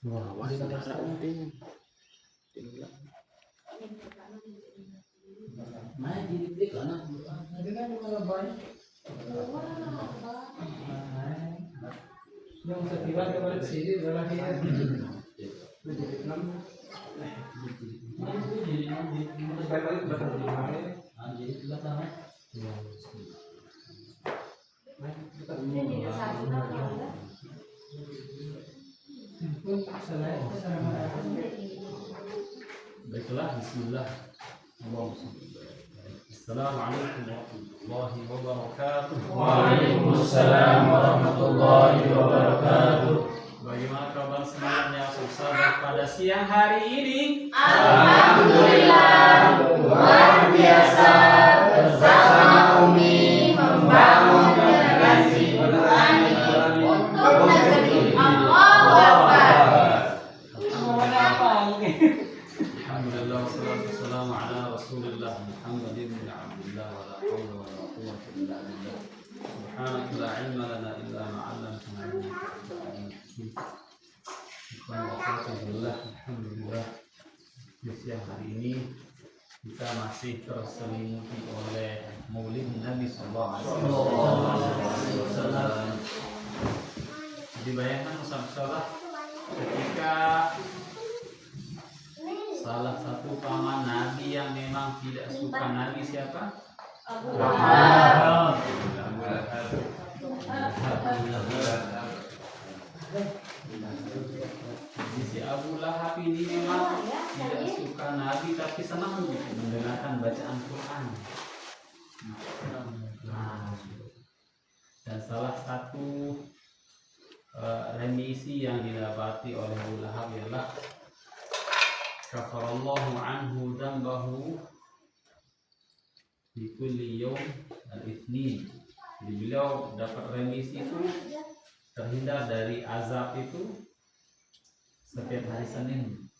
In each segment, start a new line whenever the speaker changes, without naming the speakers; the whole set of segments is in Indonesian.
Wah, wah, penting.
Main di detik karena ada kan malah banyak. Yang setiap kepada sini adalah dia.
Baiklah, bismillah. Assalamualaikum warahmatullahi wabarakatuh.
Waalaikumsalam warahmatullahi wabarakatuh.
Bagaimana kabar semuanya sahabat pada siang hari ini?
Alhamdulillah, luar biasa bersama Umi membangun generasi berani untuk negeri. Allahu Akbar.
Alhamdulillah wassalatu wassalamu ala Rasulillah Muhammadin bin Abdullah wa la haula wa la quwwata illa billah. Subhanaka la ilma lana illa ma 'allamtana innaka antal Alhamdulillah, alhamdulillah. Di siang hari ini kita masih terselimuti oleh Maulid Nabi Sallallahu Alaihi Wasallam. Jadi bayangkan sahabat ketika salah satu paman Nabi yang memang tidak suka Nabi siapa? Abu Lahab. Si Abu Lahab ini memang tidak suka Nabi tapi senang mendengarkan bacaan Quran. Dan salah satu remisi yang didapati oleh Abu Lahab ialah kafarallahu anhu dzambahu di kulli yawm al-itsnin. Jadi beliau dapat remisi itu, terhindar dari azab itu setiap hari Senin.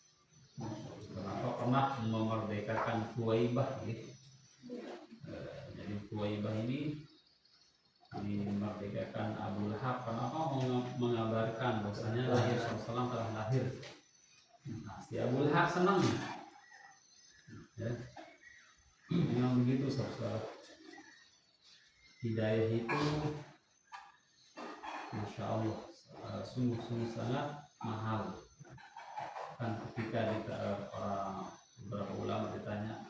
Kenapa pernah memerdekakan Kuwaibah gitu. Jadi Kuwaibah ini memerdekakan Abu Lahab. Kenapa mengabarkan bahwasanya lahir Rasulullah telah lahir. Nah, si Abu Lahab senang. Ya. Memang begitu saudara. Hidayah itu Masya Allah sungguh-sungguh sangat mahal. Kan ketika beberapa ulama ditanya,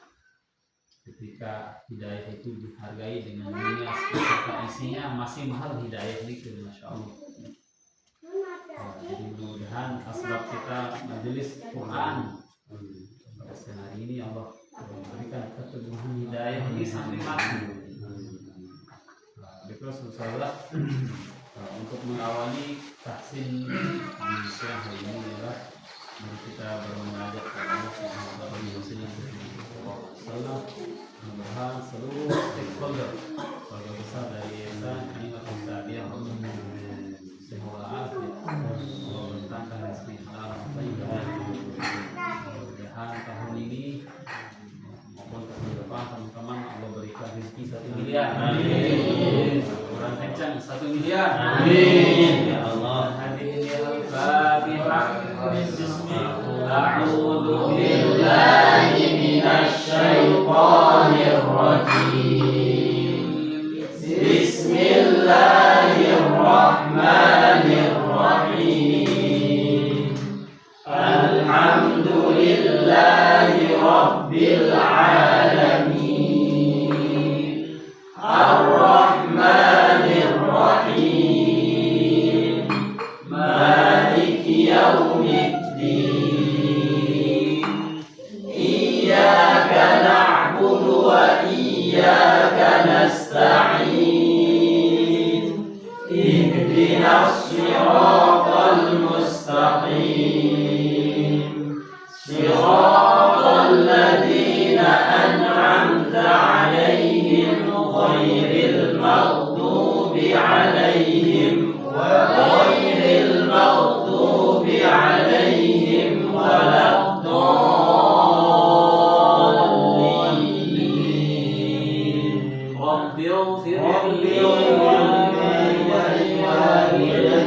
ketika hidayah itu dihargai dengan dunia serta isinya, masih mahal hidayah itu, Masya Allah. Jadi mudah-mudahan asbab kita majelis Quran pada siang hari ini Allah memberikan keteguhan hidayah ini sampai mati. Baiklah saudara, untuk mengawali tahsin di siang hari ini adalah mari kita bermunajat kepada Allah Subhanahu wa taala. Mudah-mudahan seluruh stakeholder keluarga besar dari Yayasan Kalimatul Tarbiyah semoga Allah bentangkan rezeki halal thayyibah. Mudah-mudahan tahun ini maupun tahun depan teman-teman Allah berikan rezeki 1 miliar. Amin. Orang kencang 1 miliar. Amin. Ya Allah. Hadirin al-Fatihah. A'udzu billahi minasy syaithanir rajim. Bismillahirrahmanirrahim. Alhamdulillahi rabbil alamin. Ar-Rahmanir Rahim. Maliki yaumiddin. Iyyaka na'budu wa iyyaka nasta'in. Ihdinas siratal mustaqim. Siratal ladzina an'amta 'alaihim ghairil maghdubi 'alaihim ghairil maghdubi 'alaihim waladdallin. Rabbil ighfir li wa liwalidayya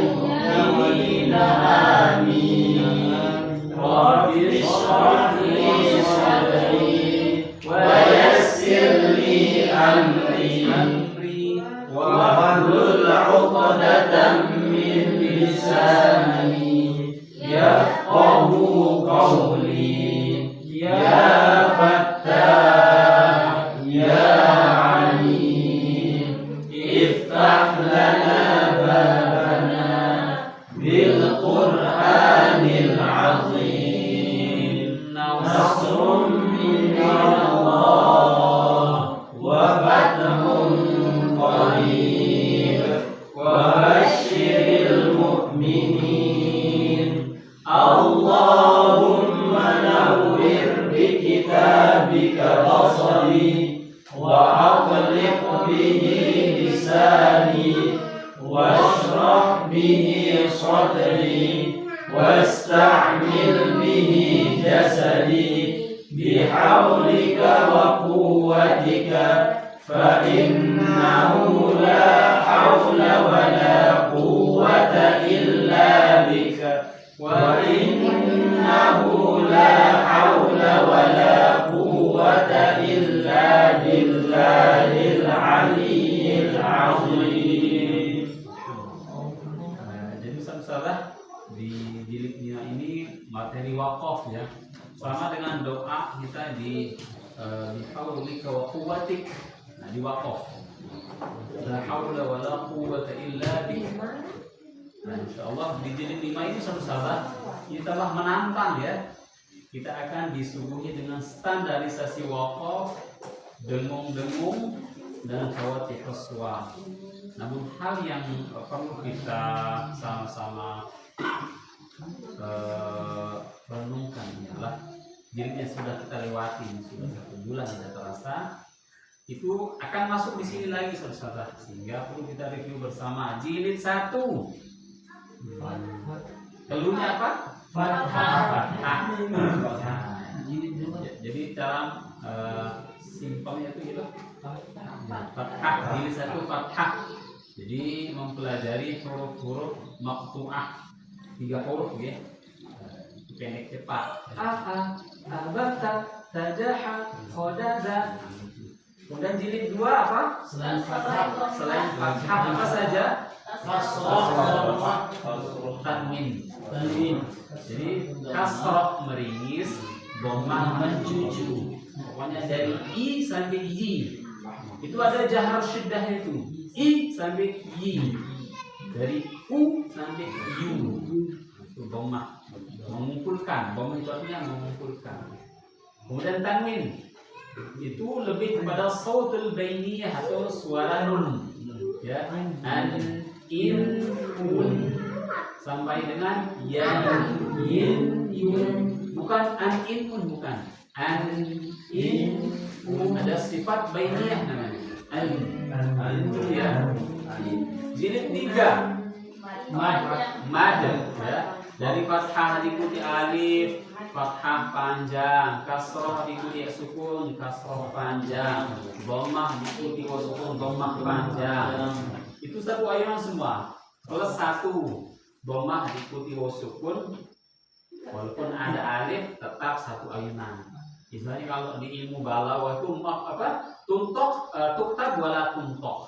بلساني يفقه قولي يا فتاح يا عليم افتح لنا بابنا بالقرآن العظيم نصر من الله وفتح قريب وبشر المؤمنين اللهم نور بكتابك بصري وأطلق به لساني واشرح به صدري واستعمل به جسدي بحولك وقوتك فإنه لا حول ولا قوة إلا بك وإنه لا حول ولا قوة إلا بالله العلي العظيم. Jadi saudara di jilid ini materi wakaf ya, sama dengan doa kita di bihaulika wa quwwatik. Nah, di wakaf la haula wala quwwata illa billah. Nah, insyaallah di jilid 5 ini saudara kita telah menantang ya. Kita akan disuguhi dengan standarisasi wakaf, dengung-dengung dan khawatihus suwar. Namun hal yang perlu kita sama-sama renungkan ialah jilid yang sudah kita lewati sudah 1 bulan tidak terasa, itu akan masuk di sini lagi saudara, sehingga perlu kita review bersama. Jilid 1 keluarnya apa? Fathah. Jadi cara simpelnya itu gitu. Fathah, jilid 1 fathah. Jadi mempelajari huruf-huruf maqtu'ah 3 huruf ya. Pendek cepat. Abata, tajaha, khodaza. Kemudian jilid 2 apa? Selain fathah apa saja? Kasrah, tanwin. Jadi kasrah meringis, dhammah mencucu. Pokoknya dari i sampai yi. Itu ada jahar syiddah itu. I sampai yi. Dari u sampai yu. Itu dhammah. Mengumpulkan, dhammah itu artinya mengumpulkan. Kemudian tanwin itu lebih kepada sautul bainiyah atau suara nun. Ya, an, in, un sampai dengan ya, yin, yun. Bukan an, in, un, bukan. An, in, un. Ada sifat bainiyah namanya. An, itu ya. Jilid 3 mad ya. Dari fathah diikuti alif, fathah panjang, kasroh diikuti sukun, kasroh panjang, dhammah diikuti sukun, dhammah panjang. Itu satu ayunan semua. Plus 1 dhammah diikuti sukun, walaupun ada alif tetap satu ayunan. Misalnya kalau di ilmu balaghah itu apa? Tuktab wala tuntok.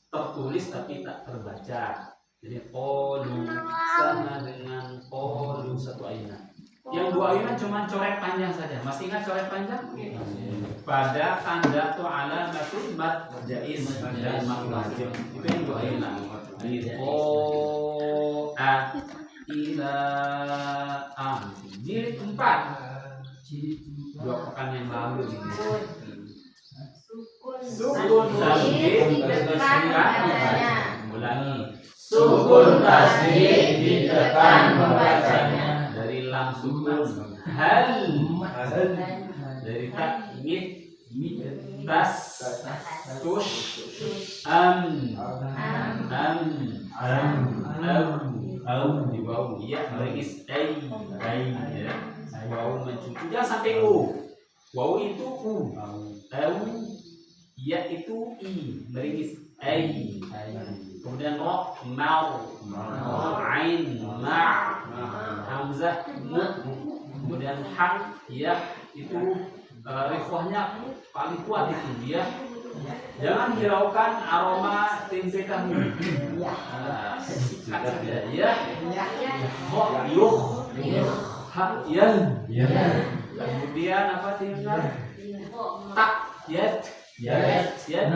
Tertulis tapi tak terbaca. Jadi qalu sama dengan qalu satu ayunan. Yang 2 ayunan cuma coret panjang saja. Masih ingat coret panjang? Pada tanda tu alamatul mad jaiz dan mad wajib. Itu yang 2 ayunan. Ini ila am. Jilid 4. 2 pekan yang lalu ini. Sukun tasydid ulangi. Sukun tasydid ditekan membacanya. Dari lam sukun hal, dari tak tas tush au di wawu ya meringis ya. Wawu mencuci jangan sampai u. Wawu itu u, au ya itu i meringis ai. Kemudian ro mau, ain ma, hamzah mu. Kemudian ha ya itu rikhwahnya paling kuat itu dia Jangan hiraukan aroma tempe tahu. Sikat saja ya. Ho yuh. Ha yan. Kemudian apa tinggal? Tak yat. Yat. Yat.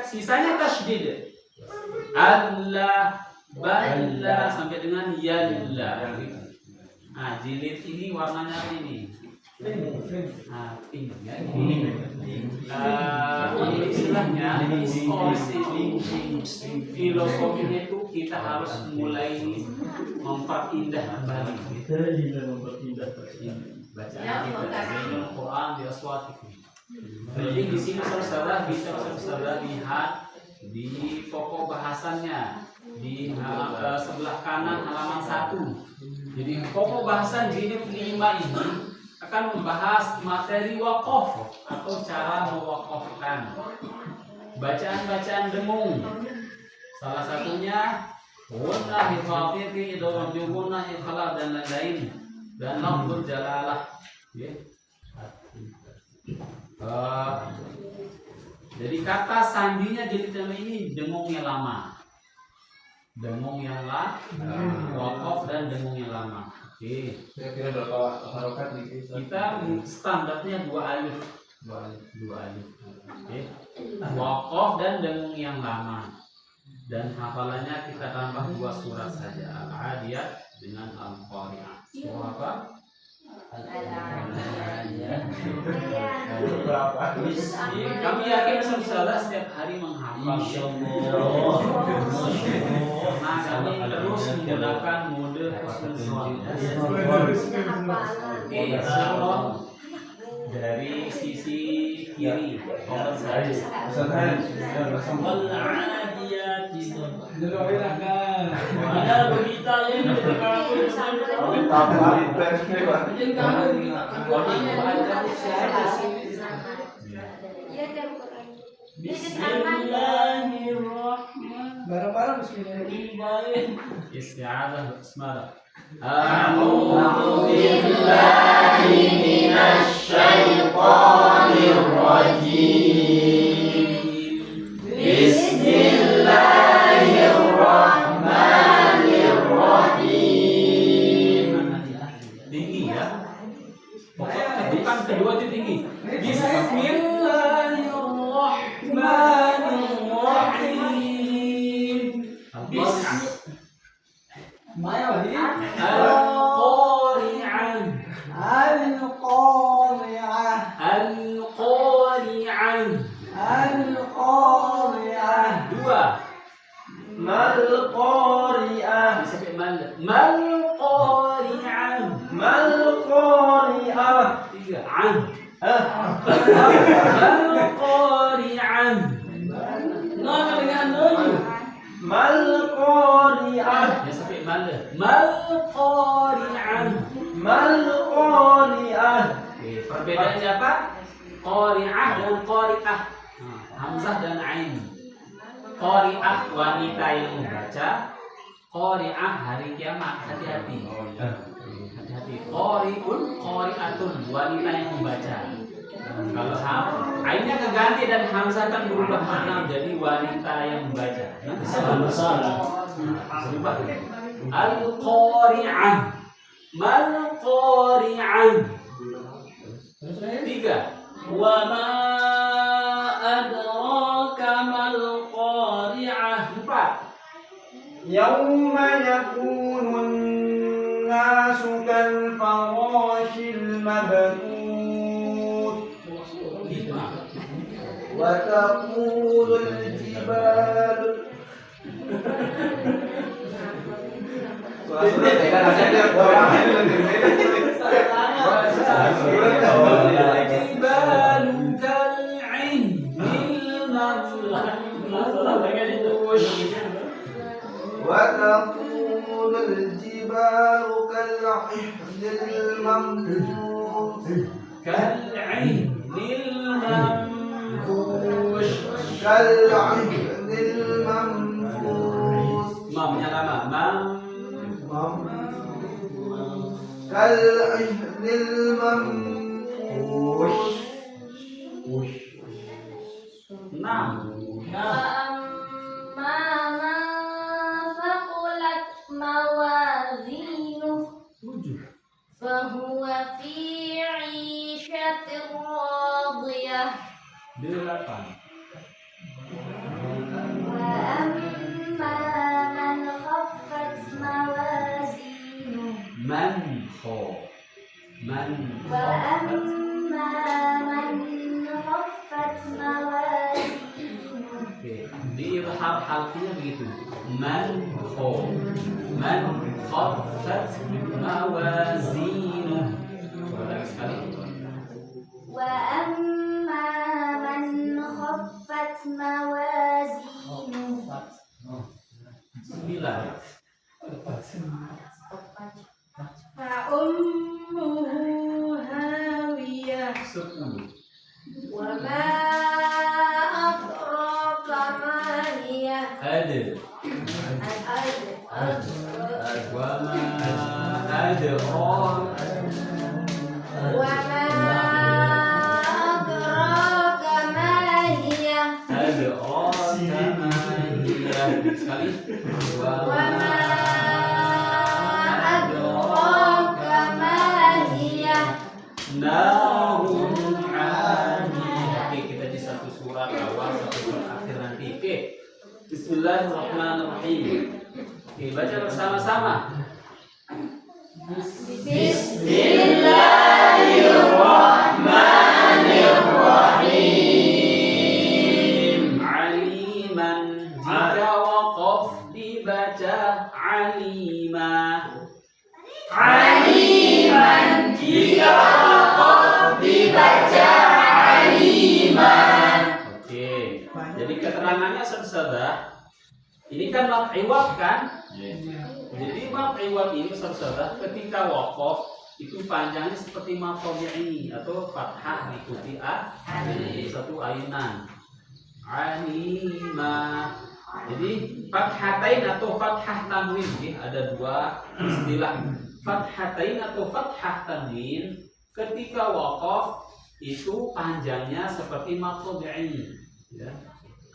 Sisanya tasydid. Allah balla sampai dengan yalla. Nah, jilid ini warnanya ini. Pink ya. Ini istilahnya filosofinya itu kita harus mulai memperindah kembali. Bacaan kita Zainul Quran di aswatikum. Jadi di sini saudara bisa lihat di pokok bahasannya di sebelah kanan halaman 1. Jadi pokok bahasan jilid 5 ini akan membahas materi wakaf atau cara mewakafkan bacaan-bacaan dengung. Salah satunya gunah hifadhiti dalam gunah ikhlab dan lain-lain dan lafzul jalalah. Jadi kata sandinya jilid 5 ini dengung yang lama. Dengung yang lama, wakaf dan dengung yang lama. Oke.
Kira-kira berapa harokat nih?
Kita standarnya 2 alif. Oke. Wakaf dan dengung yang lama. Dan hafalannya kita tambah 2 surat saja. Al-Adiyat dengan Al-Qari'ah. Surah apa? Kami yakin saudara setiap hari menghafal. Insyaallah. Nah, kami terus menggunakan mode husnul. Oke, surah dari sisi kiri. Komen saja. Ada berita yang
Barang-barang bismillahirrahmanirrahim.
Isti'adzah bismillah. A'udzu billahi minasy syaithanir rajim. Bismillahirrahmanirrahim. Tinggi ya. Bukan kedua itu tinggi. Bismillahirrahmanirrahim. Al-Qari'ah. Dua.
Mal-Qari'ah.
Mal-Qari'ah. Tiga. Mal-Qari'ah. Nama dengan nun.
Mal-Qari'ah.
Ya sampai Mal-Qari'ah.
Mal-Qari'ah.
Perbedaannya apa? Qari'ah dan qari'ah. Hamzah dan ain. Qari'ah wanita yang membaca. Qari'ah hari kiamat. Hati-hati. Hati-hati. Qari'un, qari'atun wanita yang membaca. Kalau ainnya keganti dan hamzah kan berubah makna jadi wanita yang membaca. Nanti salah. Berubah. Al-Qari'ah. Mal-Qari'ah. Tiga. Wa ma adraka mal qari'ah. Empat.
Yauma yakunun nasu kal farashil mabthut.
Lima.
Wa taqulul jibal. وتقول الجبال كالعهن المنفوش
Mamnya lama.
كالعهن المنفوش.
Nah,
وأما من ثقلت موازينه فهو في عيشة راضية.
8.
وأما من خفت موازينه وأما من خفت موازينه.
Oke, di izhar halqiyah begitu. Man khaffat mawazinuh. Coba lagi sekali.
وأما من خفت موازينه
9.
فأمه هاوية
10.
وما أدراك ما هي.
Wa ma adraka
وما أدراك ما هي.
sekali.
وما أدراك ما هي.
Narun hamiyah. Oke, kita di satu surat awal, satu surat akhir nanti. Oke. Bismillahirrahmanirrahim. Oke, baca bersama-sama. Bismillahirrahmanirrahim. Aliman, jika waqaf dibaca alima. Oke, jadi keterangannya saudara, ini kan mad iwad kan? Jadi mad iwad ini saudara, ketika waqaf itu panjangnya seperti mad tabi'i atau fathah diikuti satu ayunan. Alima. Jadi fathatain atau fathah tanwin, ada dua istilah. Fathatain atau fathah tanwin ketika waqaf itu panjangnya seperti mad tabi'i, ya.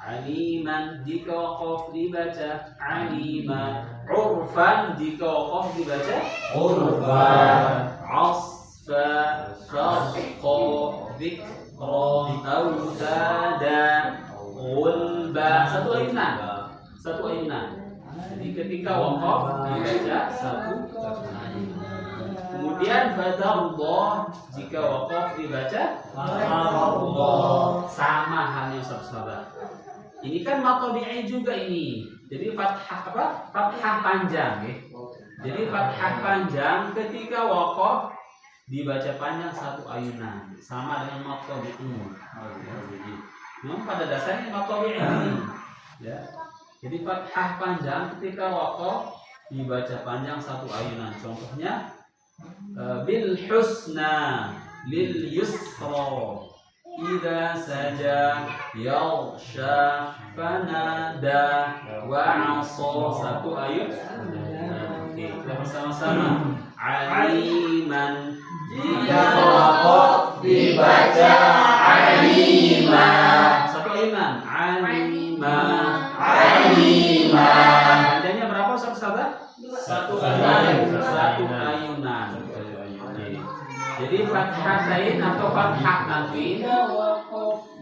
Aliman jika waqaf dibaca alima. Urfan jika waqaf dibaca urfan. Asfa syaqqa dzikra tauhada ulba. Satu ayunan. Jadi ketika waqaf dibaca satu ayunan. Kemudian fathullah jika waqaf dibaca fathullah. Sama halnya saudara. Ini kan mad tabi'i juga ini. Jadi fathah panjang, ya. Jadi fathah panjang ketika waqaf dibaca panjang satu ayunan, sama dengan mad tabi'i. Memang pada dasarnya mad tabi'i ini, ya. Jadi fathah panjang ketika waqaf dibaca panjang satu ayunan. Contohnya bil husna lil yusra idza saja yaghsha fanada wa 'asa. Satu ayat. Oke, kita bersama-sama. Aliman jika waqaf dibaca alima. Satu ayunan. Alima. Panjangnya berapa saudara? Satu ayunan. Jadi fathatain atau fathah tanwin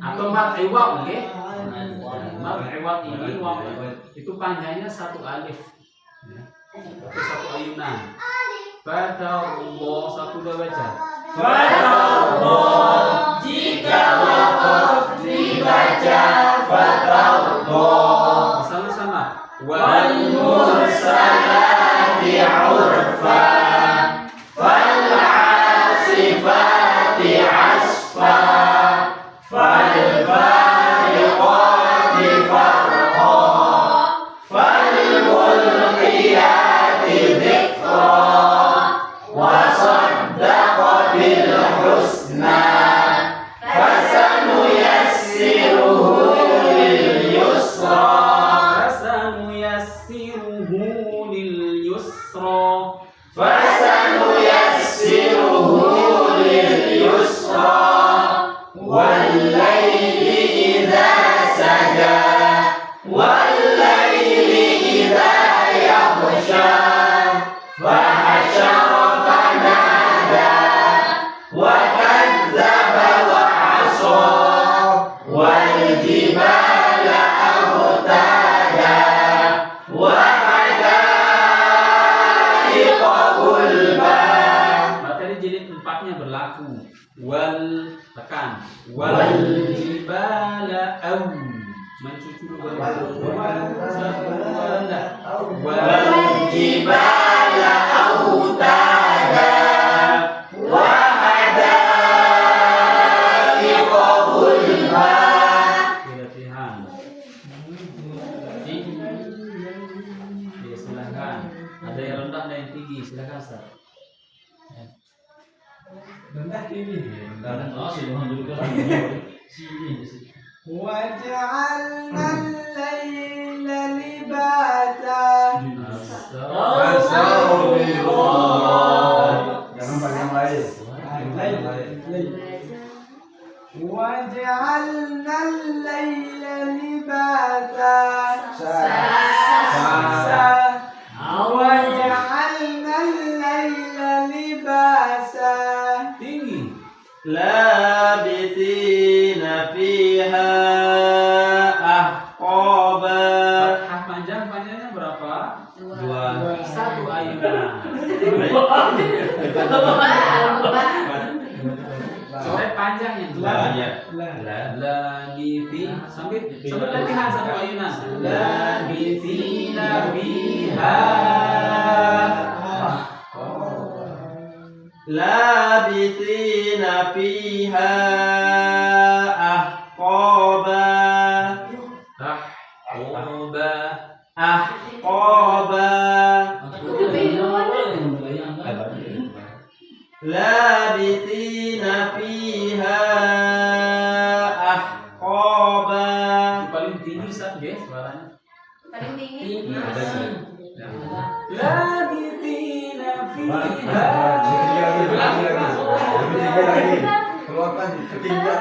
atau mad iwad, nggih. Mad iwad ini itu panjangnya satu alif, ya. Itu satu ayunan. Fathullah, satu dua baca. Fathullah jika waqaf dibaca fathullah. Sama-sama. Wal mursalati urfa fal 'asifati 'asfa fal fariqati farqa fal mulqiyati dhikra wa saddaqa bil husna wal jibala au. Mencuci dulu wal jibala autada wa hadaiqa gulba. Latihan. Ya, silakan. Ada yang rendah ada yang tinggi, silakan Ustaz.
Rendah tinggi.
Rendah. Oh, sudah dulu kan. Sini.
وجعلنا الليل لباسا.
Jangan pakai yang lain.
وجعلنا الليل لباسا. وجعلنا الليل لباسا.
Tinggi.
Labithina fiha ahqaba.
Fathah panjangnya berapa?
Dua.
Satu ayunan. Coret panjang yang dua. Labithi sambil latihan satu ayunan. Labithina fiha.
Labithina fiha ahqaba. Ahqaba. Labithina fiha ahqaba.
Paling tinggi Ustaz, guys, suaranya.
Paling tinggi.
Labithina fiha.
Keluarkan ketinggian.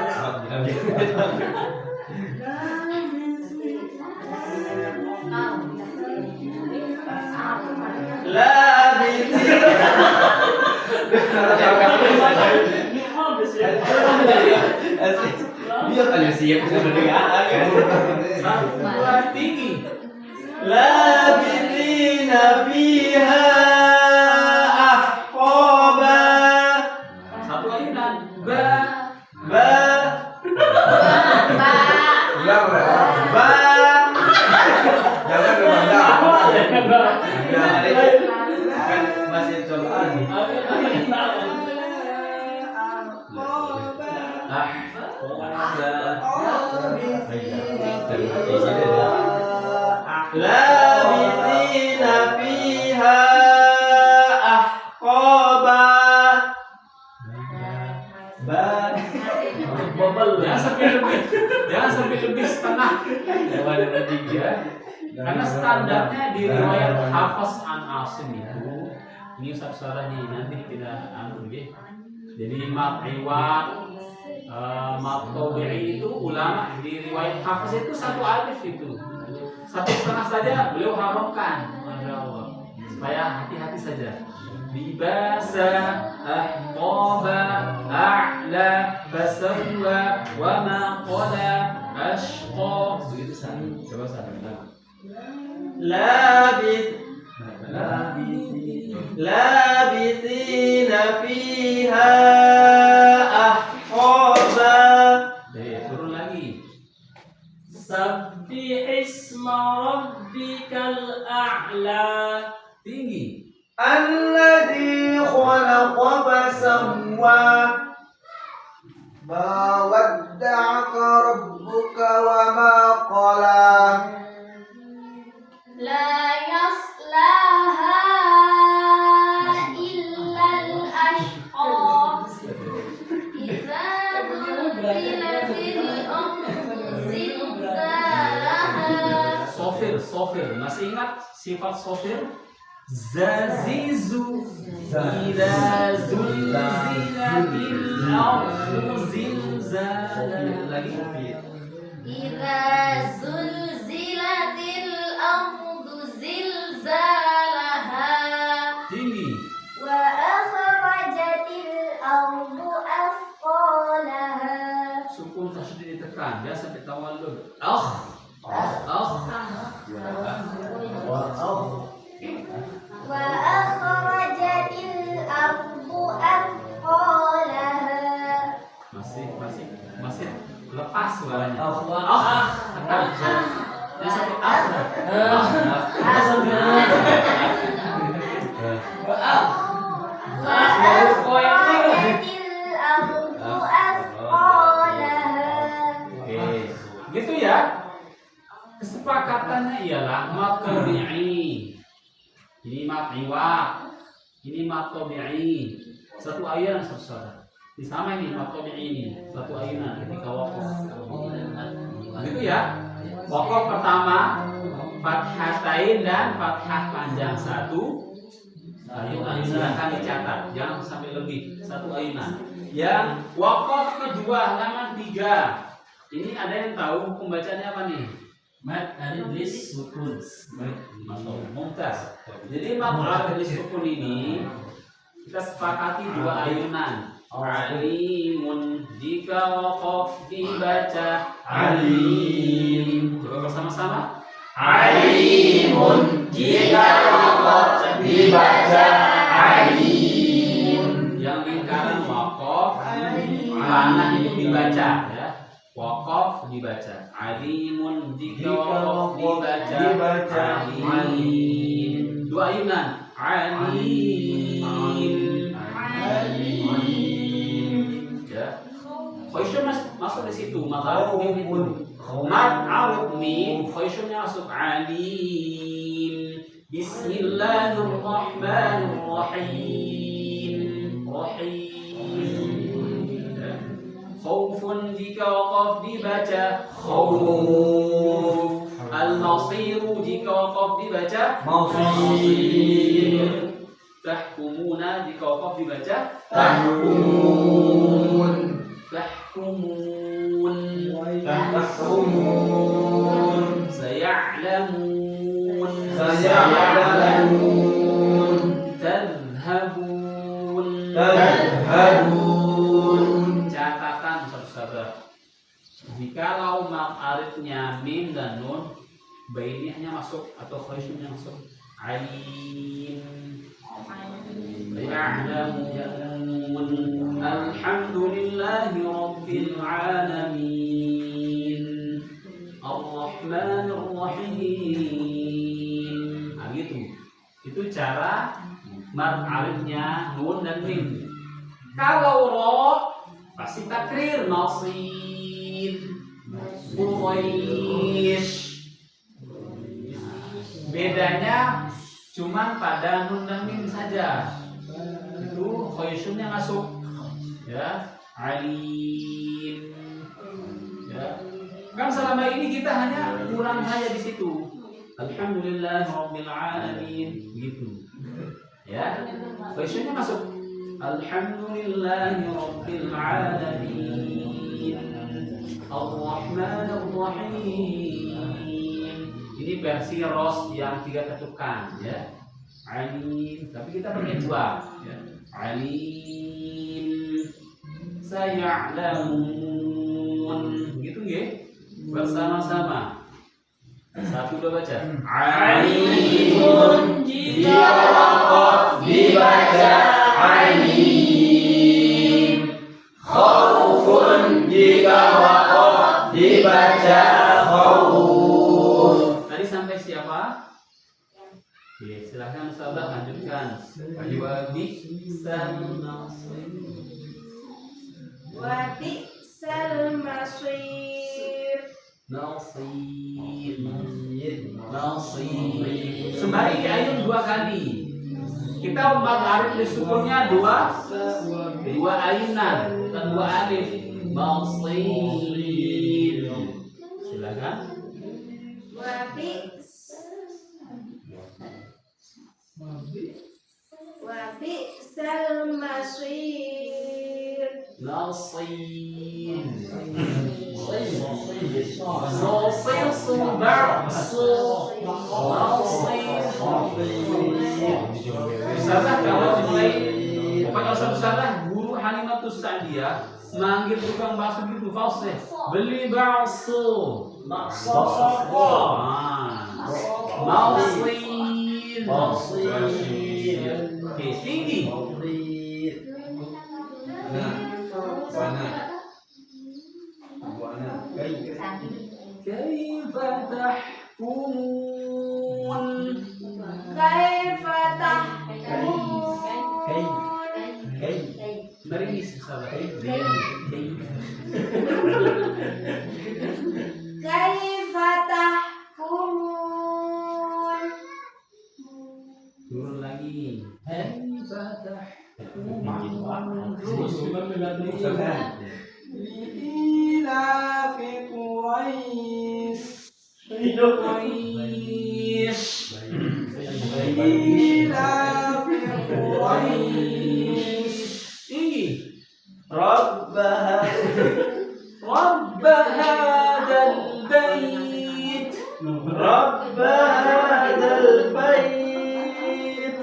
Dia tanya siap
Satu tinggi.
Labithina fiha ahqaba.
Satu ayunan.
Ba. Jangan kan masih cobaan nih. Labithina fiha ahqaba.
Jangan sampai lebih setengah. Karena standarnya di riwayat Hafs an Asim itu, ini Ustaz suaranya nanti tidak anu nggih. Jadi mat riwayat mat tabi'i itu ulama di riwayat Hafs itu satu alif itu. Satu setengah saja beliau haramkan. Masya Allah. Supaya hati-hati saja. Libasa ahqaba a'la fasawwa wa ma qala ashqa. Begitu saja. Coba saya
Labithina fiha ahqaba.
turun lagi.
Sabbih isma rabbikal a'la.
Tinggi.
الذي خلق فسوى ما ودعك ربك وما قلى
لا يصلاها إلا الأشقى إذا زلزلت الأرض زلزالها.
Sofir. Masih ingat sifat sofir? Zazizu ila zulzilatil ardu zilzalaha. Lagi
إذا زلزلت الأرض زلزالها
tinggi.
وأخرجت الأرض أثقالها.
Sukun tasydid ditekan ya sampai tawallud.
وأخرجت الأرض أثقالها.
masih lepas suaranya.
Ah.
Yang satu ah.
Wa'ajatil ardu asqalaha.
Oke, gitu ya. Kesepakatannya ialah mat tabi'i. Ini mat iwa, ini mat tabi'i. Satu ayunan satu. Ini sama ini mat tabi'i ini, satu ayunan ketika waqaf. Gitu ya. Waqaf pertama fathatain dan fathah panjang satu. Ayunan silakan dicatat, jangan sampai lebih satu ayunan. Yang waqaf kedua halaman 3. Ini ada yang tahu hukum bacanya apa nih?
Mat aridlis sukun.
Mumtaz. Jadi mat aridlis sukun ini kita sepakati dua ayunan. Alimun jika waqaf dibaca alim. Coba bersama-sama.
Alimun jika waqaf dibaca alim.
Yang lingkaran waqaf panah itu dibaca ya. Waqaf dibaca alimun jika waqaf dibaca alim. Dua ayunan alim. Ya. Khaisyun masuk di situ, maka mim itu. Mad arif mim, khaisyunnya masuk alim. Bismillahirrahmanirrahim. Khaufun jika waqaf dibaca khauf. Al-masiru jika waqaf dibaca masir. Tahkumuna jika waqaf dibaca
tahkumun.
Tahkumun.
Tahkumun.
Saya'lamun.
Saya'lamun.
Tadhhabun.
Tadhhabun.
Catatan saudara. Jikalau ma'arifnya mim dan nun, bainihnya masuk atau khaisyunnya masuk alim. Ya'lamun. Alhamdulillahi rabbil alamin. Ar-Rahmanir Rahim. Nah, gitu. Itu cara ma'arifnya nun dan mim. Kalau ro pasti takrir nasib Quraish. Bedanya cuman pada nun dan mim saja. Itu khaisyunnya masuk ya, alim ya. Kan selama ini kita hanya kurang saja di situ. Alhamdulillahirabbil alamin gitu. Ya. Khaisyunnya masuk Alhamdulillahirabbil alamin. Ar-Rahmanir Rahim. Ini versi ros yang 3 ketukan ya. Alim, tapi kita pakai 2 ya. Alim. Saya'lamun. Gitu nggih? Bersama-sama. 1 2 baca.
Alimun jika waqaf dibaca alim. Khaufun jika waqaf dibaca khauf.
Tadi sampai siapa? Oke, silakan sahabat lanjutkan. Wa bi'sal masir.
Wa bi'sal masir.
Nasir. Sembari di ayat 2 kali. Kita tarik di sukunnya 2 ayunan, bukan 2 alif. Nasir. Silakan.
Wa bi'sal masir.
Nasir. Nasir subar. Ustazah kalau mulai pokoknya ustazah guru Halimatus Sa'diyah manggil tukang bakso gitu fasih. Beli bakso. Nasir. Oke, tinggi. كيف تحكمون
كيف تحكمون
Mari sahabat
كيف تحكمون
turun lagi. كيف تحكمون
Terus
لإيلاف قريش
قريش
لإيلاف قريش
tinggi.
رب
رب هذا البيت
رب هذا البيت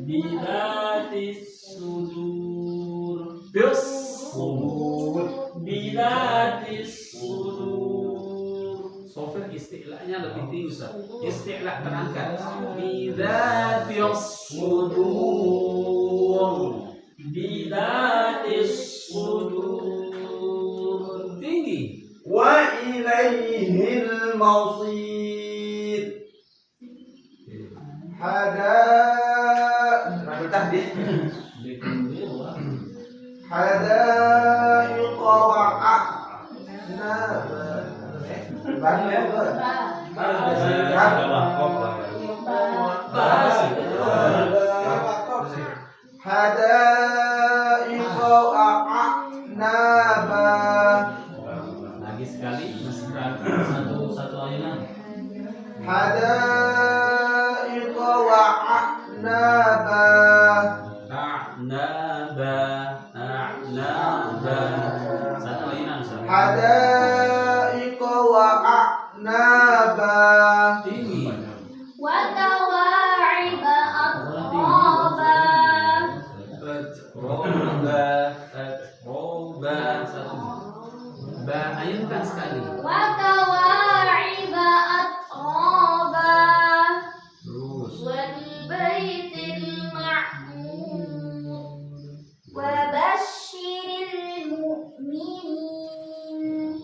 بذات الصدور
بالصدور.
بذات الصدور
Sofer isti'la'nya lebih tinggi Ustaz. Isti'la' terangkat. Bidatis sudur.
Bidatis sudur
Tinggi.
وإليه المصير حدائق حدائق أعنابا
Lagi sekali satu ayunan.
حدائق وأعنابا
A'naba, a'naba. Satu ayunan Ustaz.
حدائق وأعنابا
Tinggi.
وكواعب أترابا
Roba, satu. Ba, ayunkan sekali.
وكواعب أترابا
Terus.
والبيت المعمور وبشر المؤمنين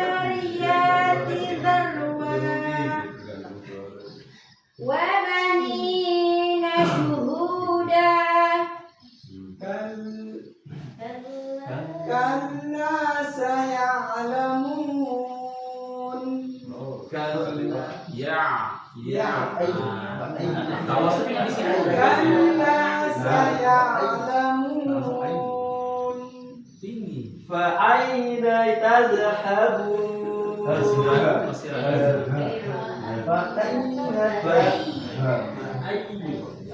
والذاريات ذروا وبنين شهودا
كلا سيعلمون
Tawasnya di sini.
كلا سيعلمون
Tinggi.
فأين تذهبون
Masih ada.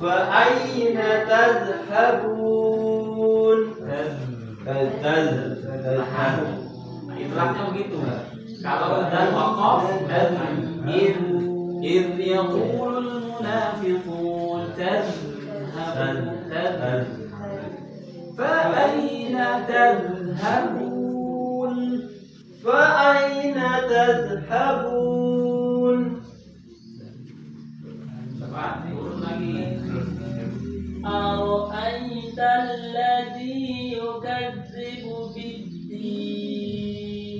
فأين تذهبون
Itlahnya begitu. Kalau dan waqaf dan in yaqulul munafiqun tadhhab fa aina tadhhabun
فأين تذهبون
cepat turun lagi.
أرأيت الذي يكذب بالدين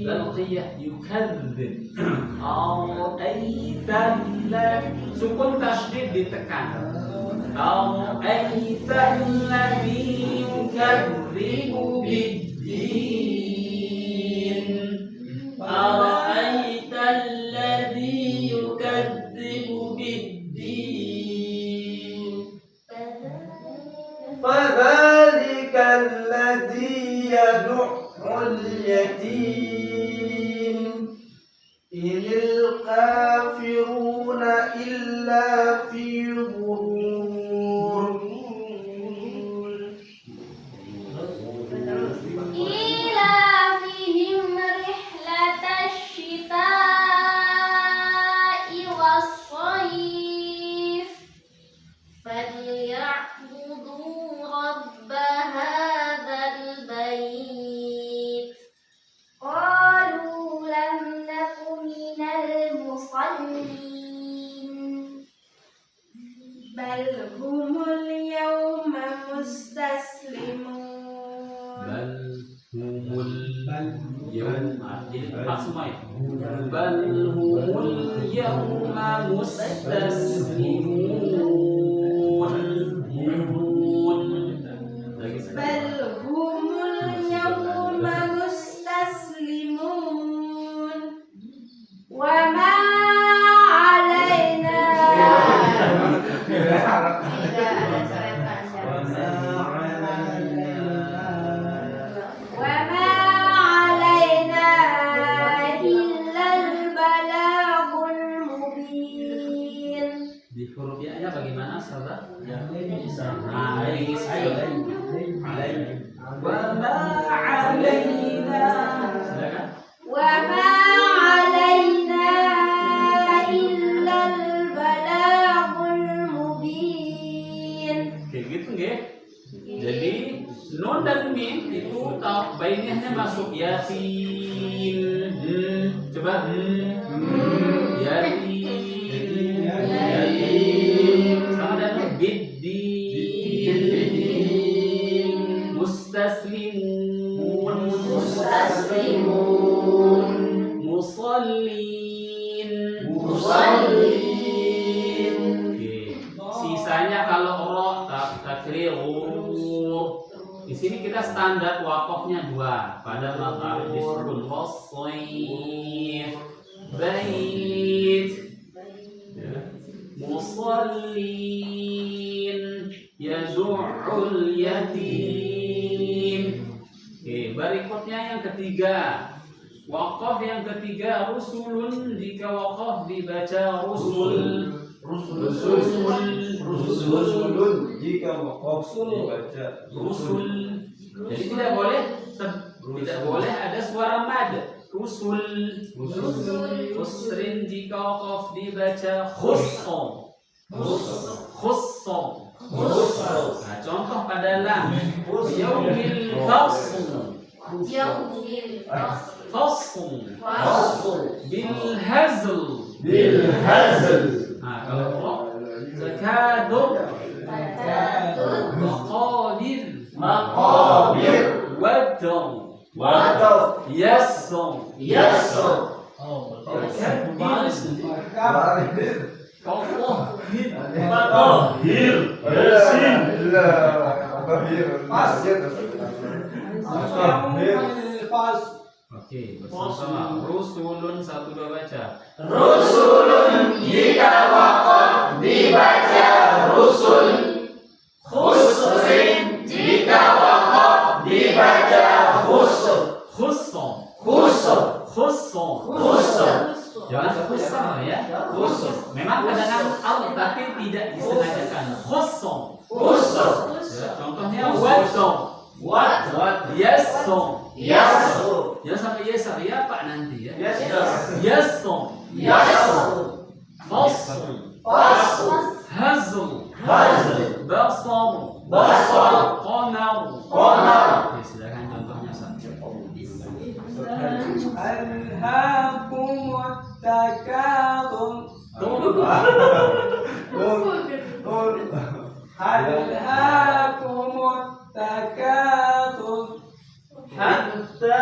Lalqiyah yukadzib. Ara'aita sukun tasydid ditekan. Ara'aita alladhi yukadzibu bid-din.
أرأيت الذي يكذب بالدين
فذلك الذي يدع اليتيم إن الكافرون إلا في غرور
إيلافهم رحلة الشتاء والصيف فليعبدوا رب هذا البيت قالوا لم نك من المصلين
Jadi tepat semua ya. Bal humul yawma mustaslimun. Lagi
بل هم اليوم مستسلمون وما علينا tidak ada surat panjang وما علينا إلا البلاغ المبين.
di huruf ya bagaimana sahabat? Ya.
وما علينا
Silakan.
وما علينا إلا البلاغ المبين.
Kayak gitu nggih. Jadi nun dan mim itu bainnya masuk yasin. Coba yasin. Sama dengan biddin. Mustaslimun. Musallin. Oke. Sisanya kalau ro takrir di sini kita standar wakofnya 2 pada maqam disebut wasif bait musallin yad'ul yatim. Oke, berikutnya yang ketiga wakaf yang ketiga rusulun. Jika wakaf dibaca rusul
jika waqaf dibaca
rusul. Jadi tidak boleh ada suara mad. Rusul. Khusrin jika wakaf dibaca khusson. Nah, contoh pada lam yaumil fasl. Bil hazl. Nah, kalau roh zakadur maqadir wadong yassong. Oh, baris nanti. Oke, bersama-sama. Rusulun 1 2 baca.
Rusulun jika wakaf dibaca rusul. Khusrin jika wakaf dibaca khusul.
Khusson. Jangan khusson ya. Memang kadang-kadang al tapi tidak disengajakan. Khusson. Ya, contohnya wadong. Yassong. Jangan sampai yasar ya Pak nanti ya. Yassong. Fasl. Hazl. Basar. Qamar. Oke, silakan contohnya saja.
alhaakumut takatsur alhaakumut takatsur hatta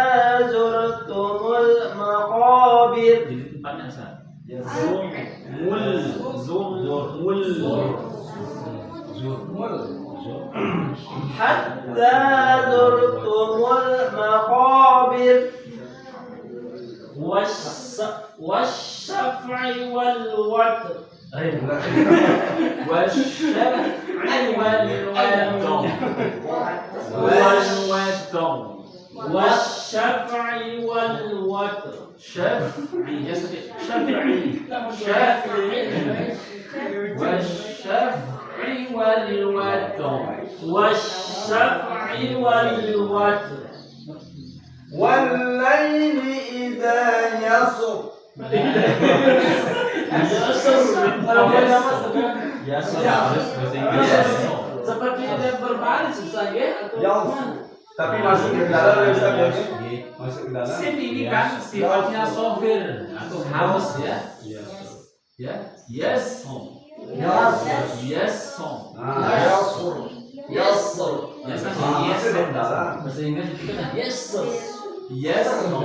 zurtumul maqabir.
Jadi tempatnya Sa.
hatta zurtumul maqabir
wasyaf'i wal watr. wasyaf'i wal watr.
Syaf'i wal watr.
والليل إذا يسر
Seperti ada berbaris susah ya?
tapi masuk ke dalam masuk ke dalam.
Sin ini kan sifatnya sofir atau halus ya. Yes.
Yasur
Biasanya yes.
ke dalam.
Bahasa Inggris itu kan yes.
Yasno.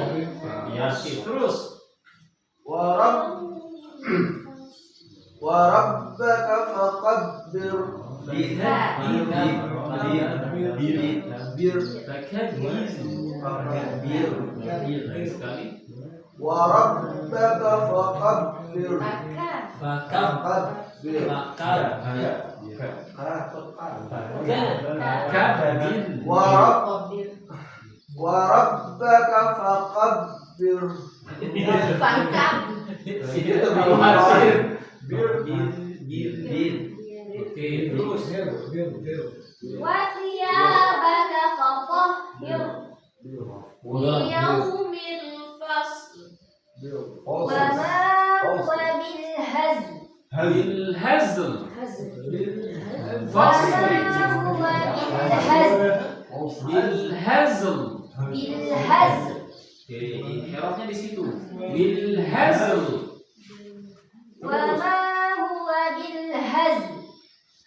Terus.
Warabbaka faqabbir.
Fakabbir. Lagi sekali.
Warabbaka faqabbir.
Fakab.
Faqabbir.
Kabbir.
Warabbaka faqabbir.
Itu bir. Oke, terus.
Wasiyabaka fatahhir liyawmil fasl wa ma huwa bil hazl
Bil hazl.
wa ma huwa bil hazl
Bil hazl.
bil hazl
Oke, inhirafnya di situ. Bil hazl.
wa ma huwa bil hazl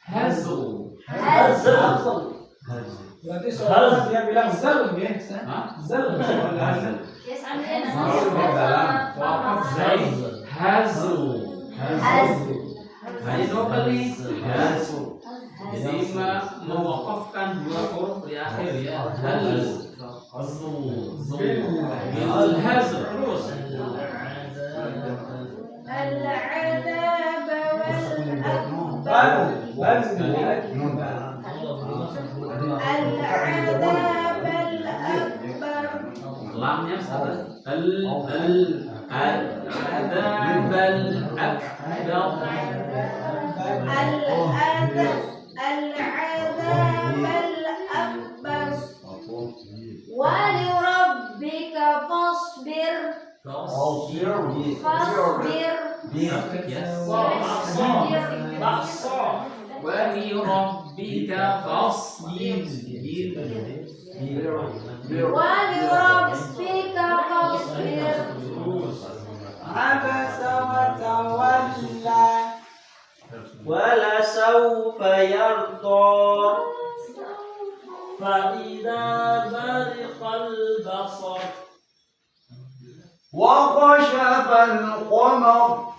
Hazl.
Berarti soalnya dia bilang zal ya.
Hah?
Zal.
yes ambil
Hazl. Hanya dua kali. Jadi mewakafkan dua huruf di akhir ya. Hazl. Bil hazl. Terus.
العذاب والأكبر العذاب الأكبر
Lamnya satu. Al-adab
العذاب الأكبر ولربك فاصبر
ولربك فاصبر
ولربك فاصبر
عبس وتولى
ولسوف يرضى فإذا برق البصر
وخسف القمر.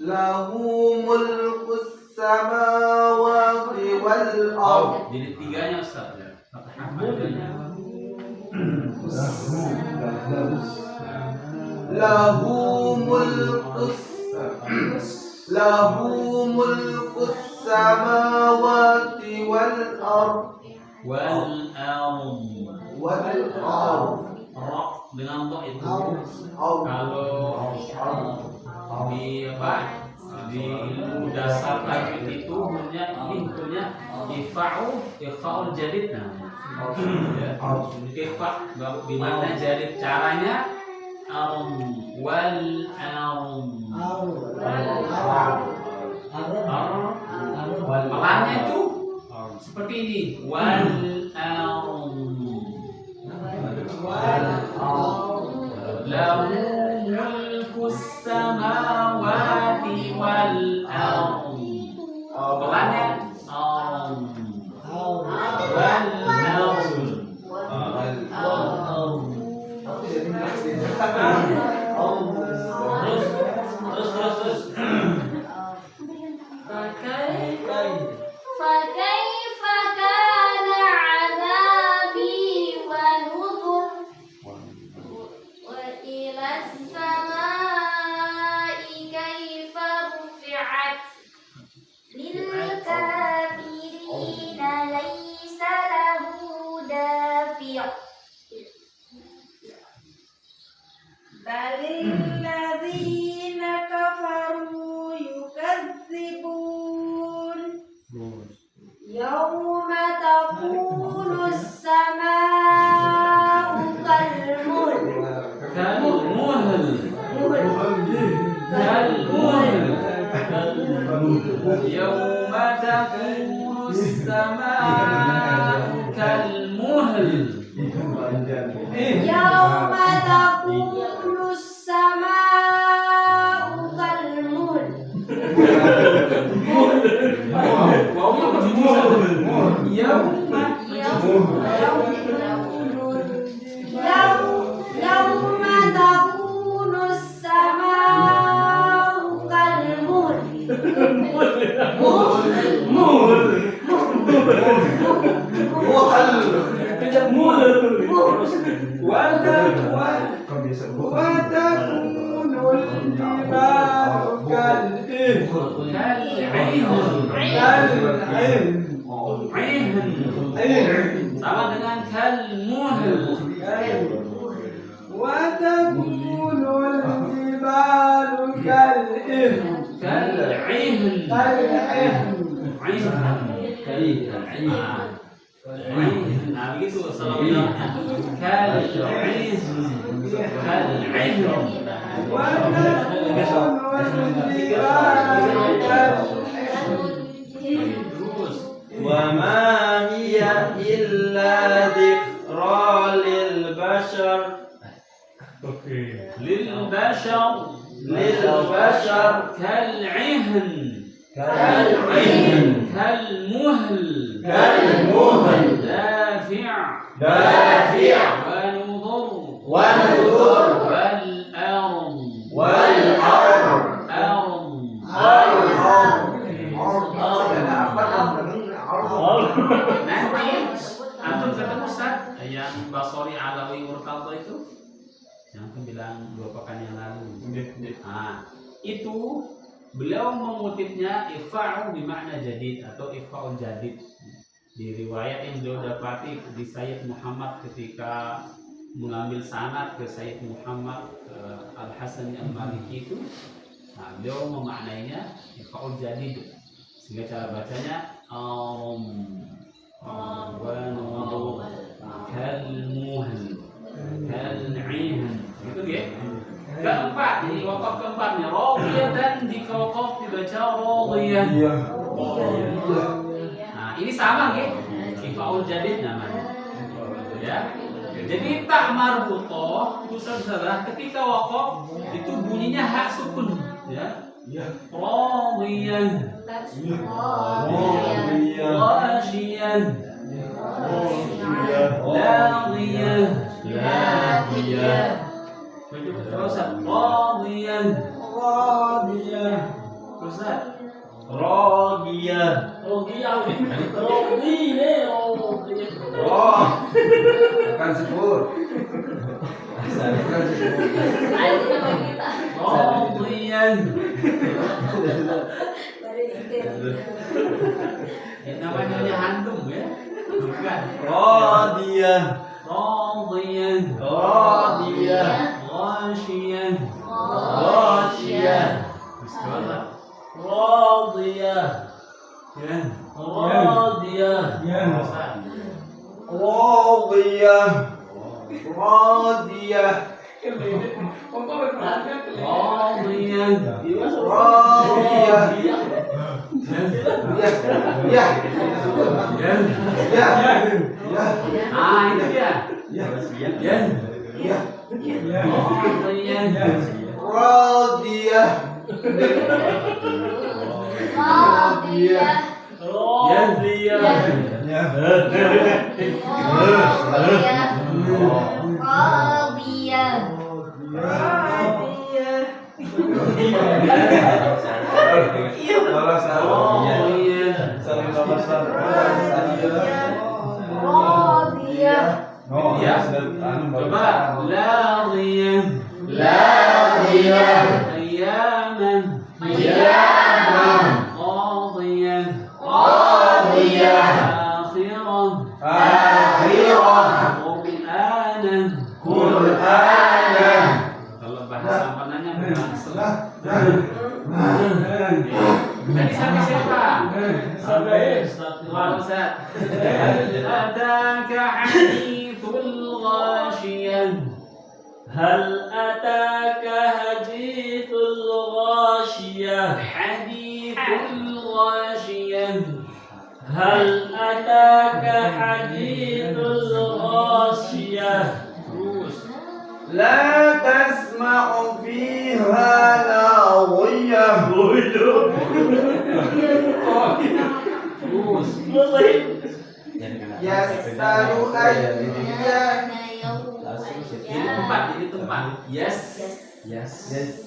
Lahu mulkus samawati wal ard.
Jadi tiganya Ustaz ya. Fathah.
Lahu mulkus samawati wal ard.
Wal ard. Ra dengan to itu. Kalau di apa? Di dasar tajwid itu punya ifa'ul jadid ifa di mana jadid caranya pelannya itu seperti ini lahu mulkus samawati wal ard. Pelannya
فكيف كان عذابي ونذر وإلى السماء كيف رفعت للكافرين ليس له دافع بل الذين كفروا يكذبون يوم تكون السماء كالمهل
يوم تكون السماء كالمهل
Yauma takunus sama'u kalmuhl. Yauma takunus sama'u kalmuhl.
Sama dengan kalmuhl. Nah begitu selalu terus
وما هي إلا ذكرى للبشر
للبشر كالعهن كالمهل دافع ونذر nanti antum ketemu Ustaz yang Basori Alawi Murtalto itu yang aku bilang 2 pekan yang lalu. Nah, itu beliau mengutipnya ifa'u bermakna jadid atau ifa'ul jadid. Di riwayat yang beliau dapati di Sayyid Muhammad ketika mengambil sanad ke Sayyid Muhammad Al-Hasan Al-Maliki itu, nah beliau memaknainya ifa'ul jadid, sehingga cara bacanya kalmuhl gitu ya. Keempat, jadi wakaf keempatnya radiyatan, jika wakaf dibaca radiyah. Nah ini sama ya, ifa'ul jadid namanya ya. Jadi tak marbutoh itu saudara ketika wakaf itu bunyinya hak sukun ya. Radiyah, ghashiyah, ladiyah. Terus radiyah, terus radiyah.
Bukan sepur.
Radiyah. Ini namanya hantum ya. Bukan.
radiyah
Ghashiyah. Bismillah.
radiyah
Ya.
radiyah
Ah itu dia. Coba ladiyah ayyaman qadiyah akhirah Qur'anan. Kalau bahasa mananya Tadi sampai siapa?
sampai
Ustaz. Ataka hadithul ghashiyah.
hal ataka hadithul ghashiyah
Hadithul ghashiyah.
hal ataka hadithul ghashiyah
Terus.
لا تسمع فيها لاغية
Terus.
يسأل أيان
Ini tempat, ini tempat. Yes.
Yes.
Yes.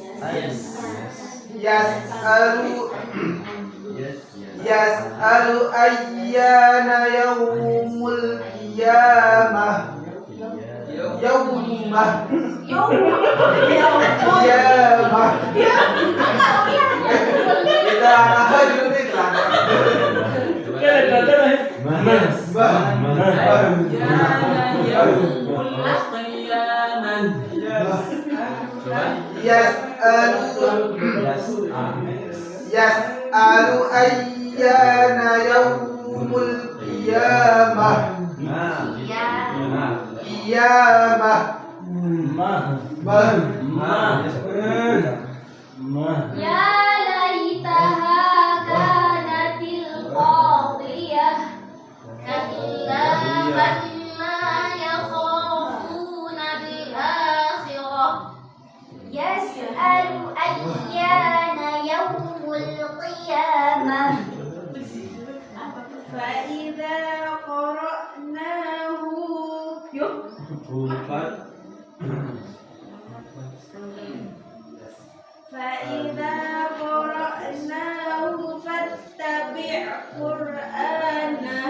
يسأل أيان يوم القيامة يومه قيامة إذا نهجوا يسأل أيان يوم القيامة قيامة
يا ليتها كانت القاضية كلا بل لا يخافون الآخرة يسأل أيان يوم القيامة فإذا قرأناه فإذا قرأناه فاتبع قرآنه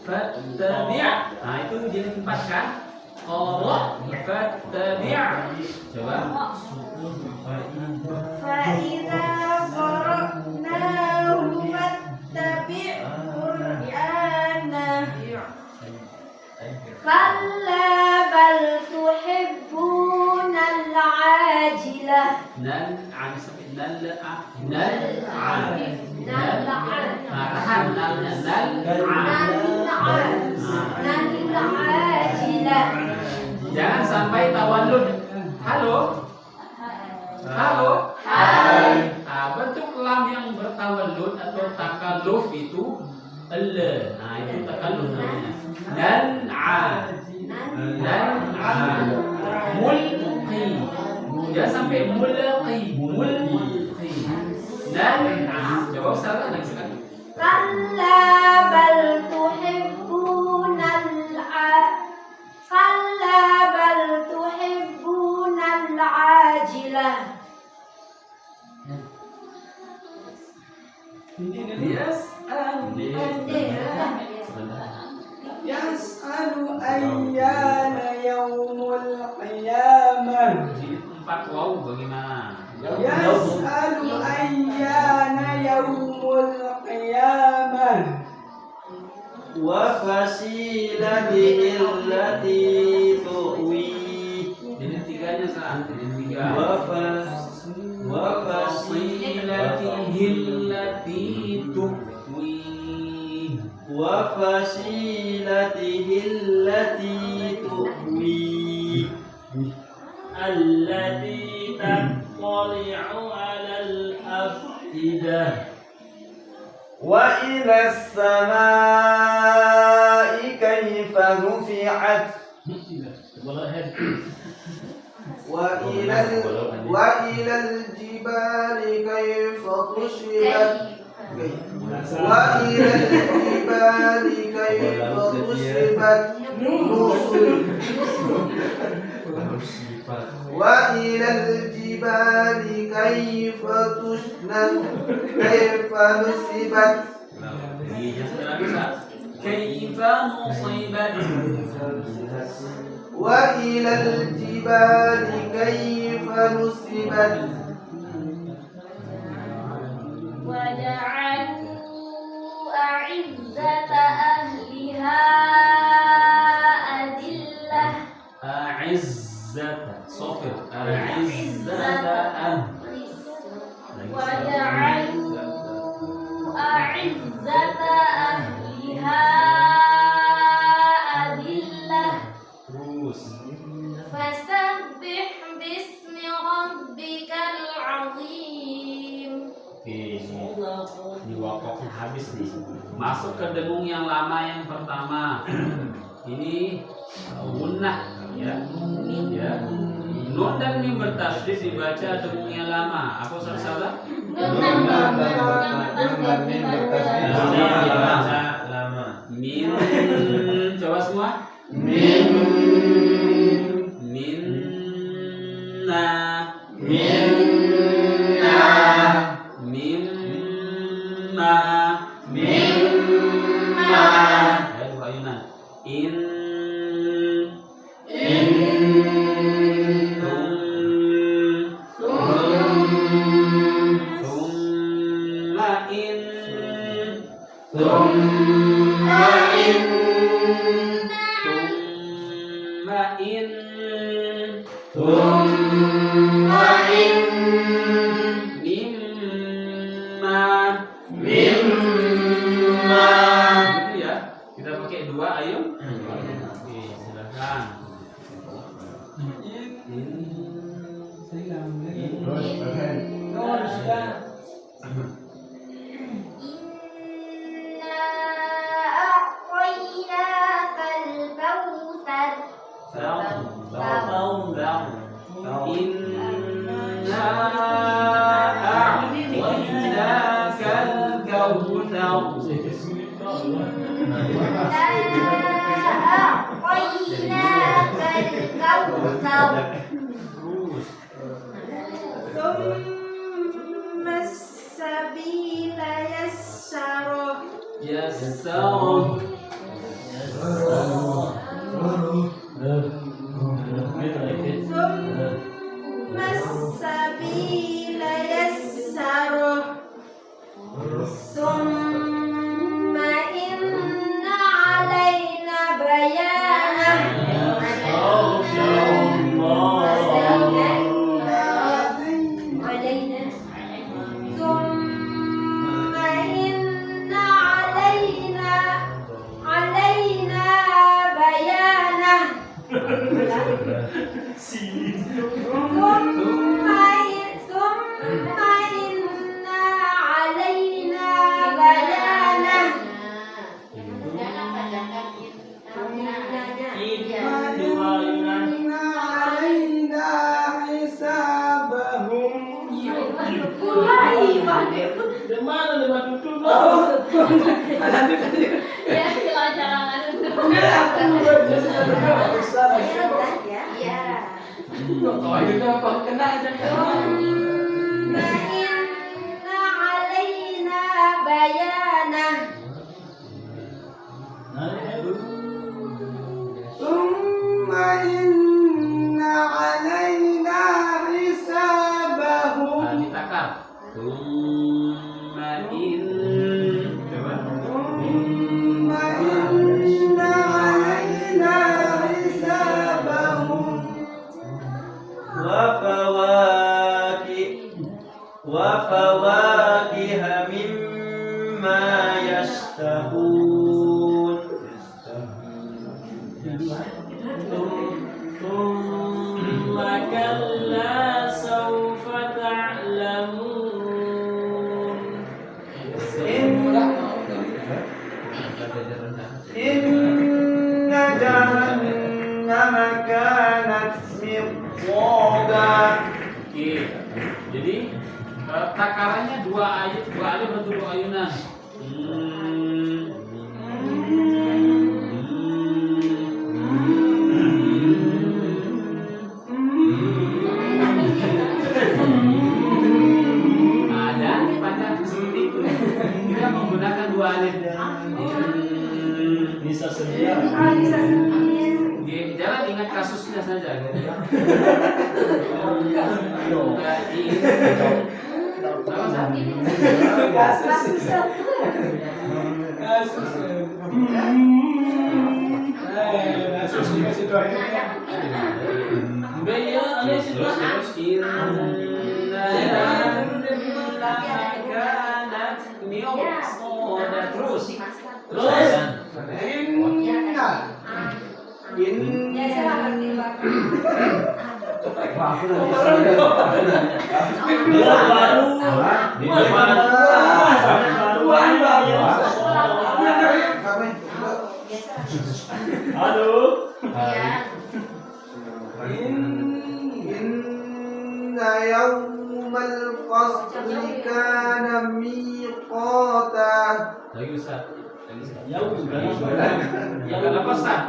Fattabi'. Nah, itu jadi tempat kan? Qara fattabi'. Coba.
فإذا قرأناه فاتبع قرآنه كلا بل تحبون العاجلة
Nal an sampai nal an. Nah, tahan nalnya nal an.
العاجلة
Jangan sampai tawallud. Halo. Halo.
Hai.
Bentuk lam yang bertawallud atau takalluf itu nah itu takalluf namanya. Nan'a. Mulqi. Jangan sampai mulqi. Nan'a. Coba salah lagi sekali.
كلا بل تحبون كلا بل تحبون العاجلة
يسأل أيان يوم القيامة
Jadi tempat waw bagaimana?
يسأل أيان يوم القيامة وفصيلته التي تؤويه
Jadi tiganya saat ini tiga. وفصيلته التي تؤويه
وفصيلته التي تؤويه
التي تطلع على الأفئدة
وإلى السماء كيف رفعت وإلى الجبال كيف نصبت وإلى الجبال كيف نصبت وإلى الجبال كيف نصبت
كيف نصبت
وإلى الجبال كيف نصبت
وجعلوا أعزة أهلها أذلة
أعزة صفر أعزة
وجعلوا أعزة أهلها أذلة فسبح باسم ربك العظيم.
Di wakafnya habis nih. Masuk ke dengung yang lama yang pertama. ini gunnah ya. Ya. Nun dan mim bertasydid dibaca dengunnya lama. Apa salah? Dibaca lama. Min, coba semua. Min, minna, minna, mimma, mimma. Ya, dua ayunan. Kita pakai dua, ayo. Oke, silakan. Jadi takarannya dua alif untuk dua ayunan. Dan pada seperti itu kita menggunakan dua alif.
Bisa sedia.
Jangan ingat kasusnya saja.
Halo.
Ya.
Inna yawmal fasli kana miqata.
Lagi Ustaz.
Ya,
Kenapa Ustaz?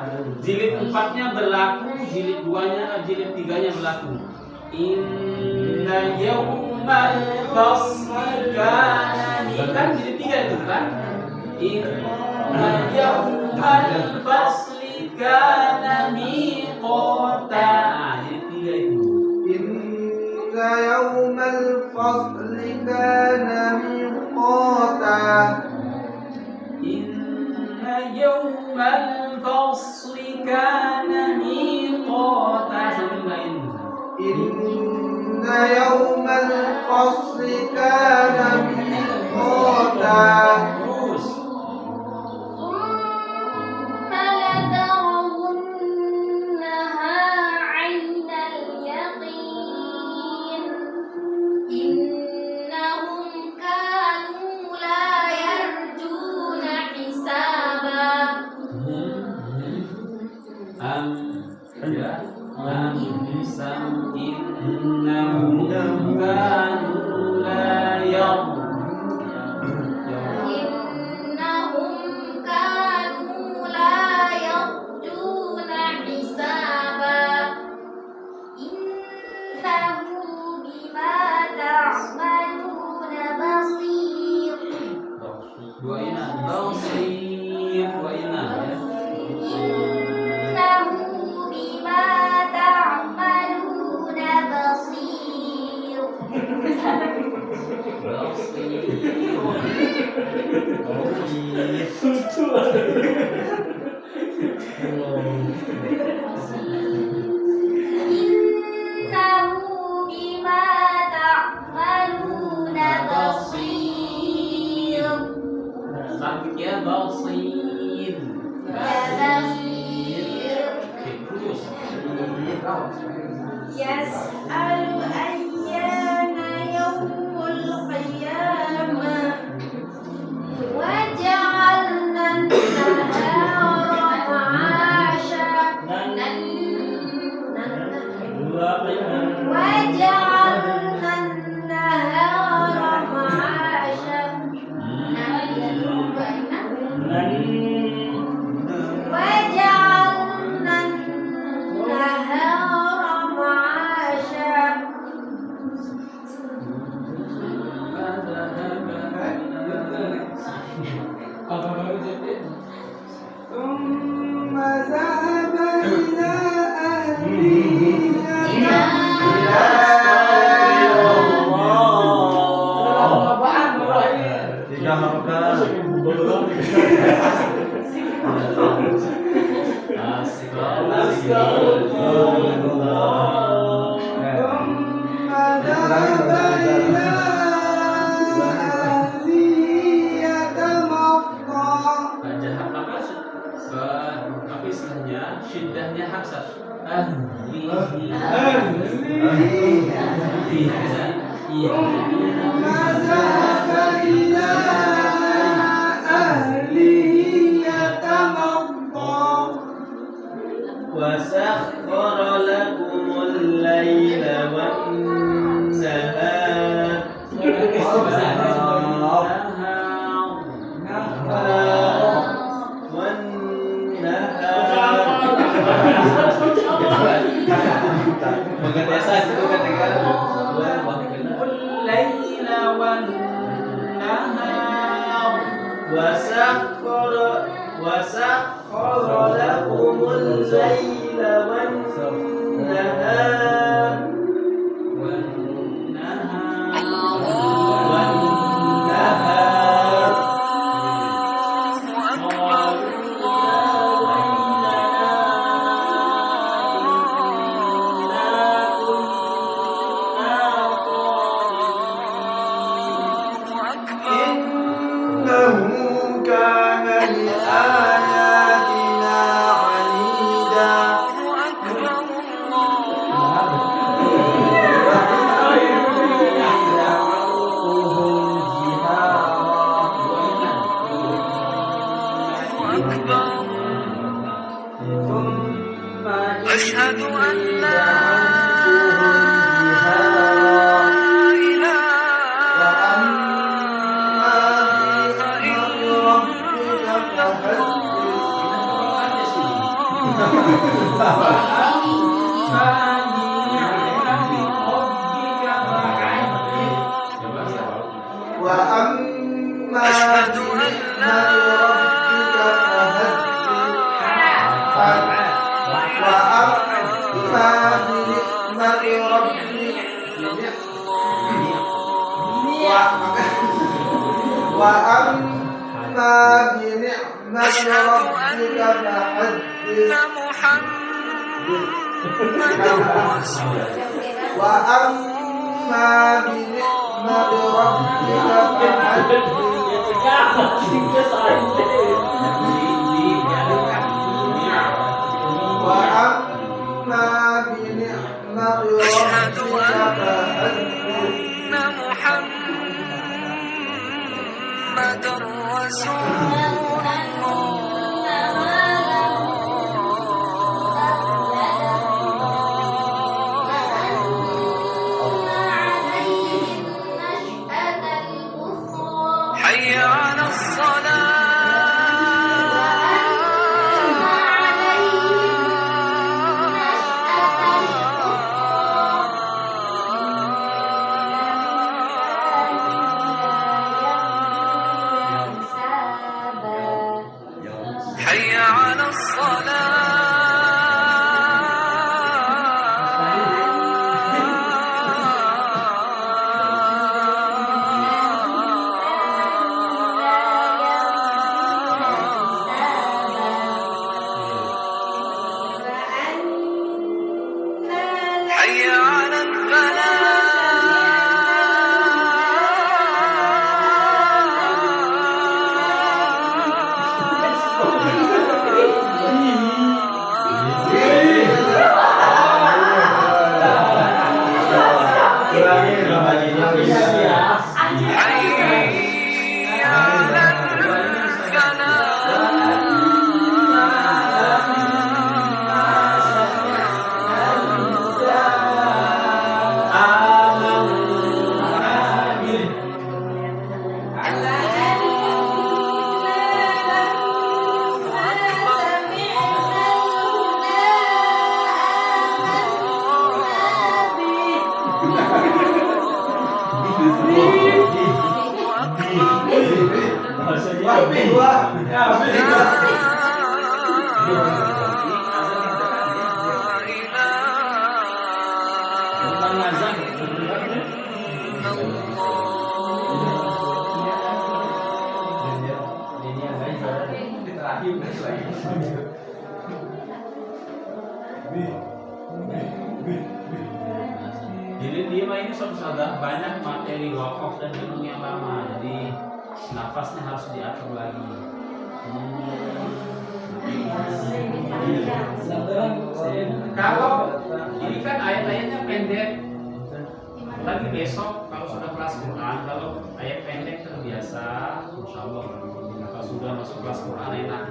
Jilid 4-nya berlaku, jilid 2-nya, jilid 3-nya berlaku. Inna yawmal fasli kana kan jilid 3 itu kan? Inna yawmal fasli kana miqata. Jilid 3 itu.
Inna yawmal fasli kana miqata.
Inna yawmal fasli kana miqata. Sambil lain.
Inna yawmal fasli kana miqata.
Terus.
ثم لترونها عين اليقين إنهم كانوا لا يرجون حسابا
Innahum kanu la
إنهم كانوا لا يرجون حسابا إنه بما تعملون بصير
dua ina basir dua ina ya.
إنه بما تعملون بصير إنه بما تعملون بصير
Sakit ya basir.
بصير
Terus.
يسأل أيان يوم القيامة وجعلنا النهار معاشا وجعلنا النهار معاشا وجعلنا النهار معاشا
ثم ذهب إلى أهله
Tiga harokat.
ثم ذهب إلى أهله يتمطى.
Tapi istilahnya syiddahnya Hafsah.
ثم ذهب إلى أهله يتمطى.
وسخر لكم الليل والنهار
Pengetesan itu ketika
الليل والنهار
وسخر لكم الليل والنهار
إنه كان لآياتنا عنيدا.
أشهد أن لا أشهد أن لا محمد رسول حي على حي على حي على
Jadi dia ini saudara banyak materi wakaf dan renung yang lama, jadi nafasnya harus diatur lagi. Kalau ini kan ayat-ayatnya pendek, lagi besok kalau sudah kelas Quran, kalau ayat pendek terbiasa, insya Allah. Kalau sudah masuk kelas Quran enak.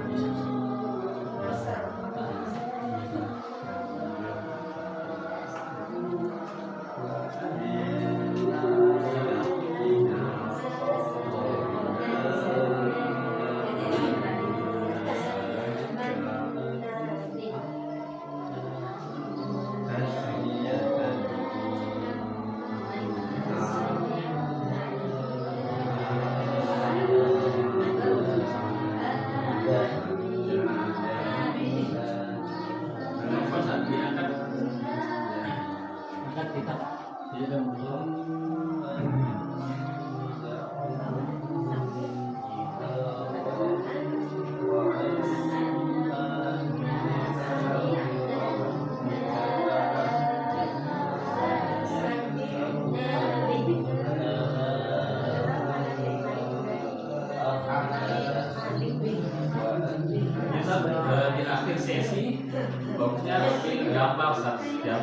Di akhir sesi bagusnya gambar setiap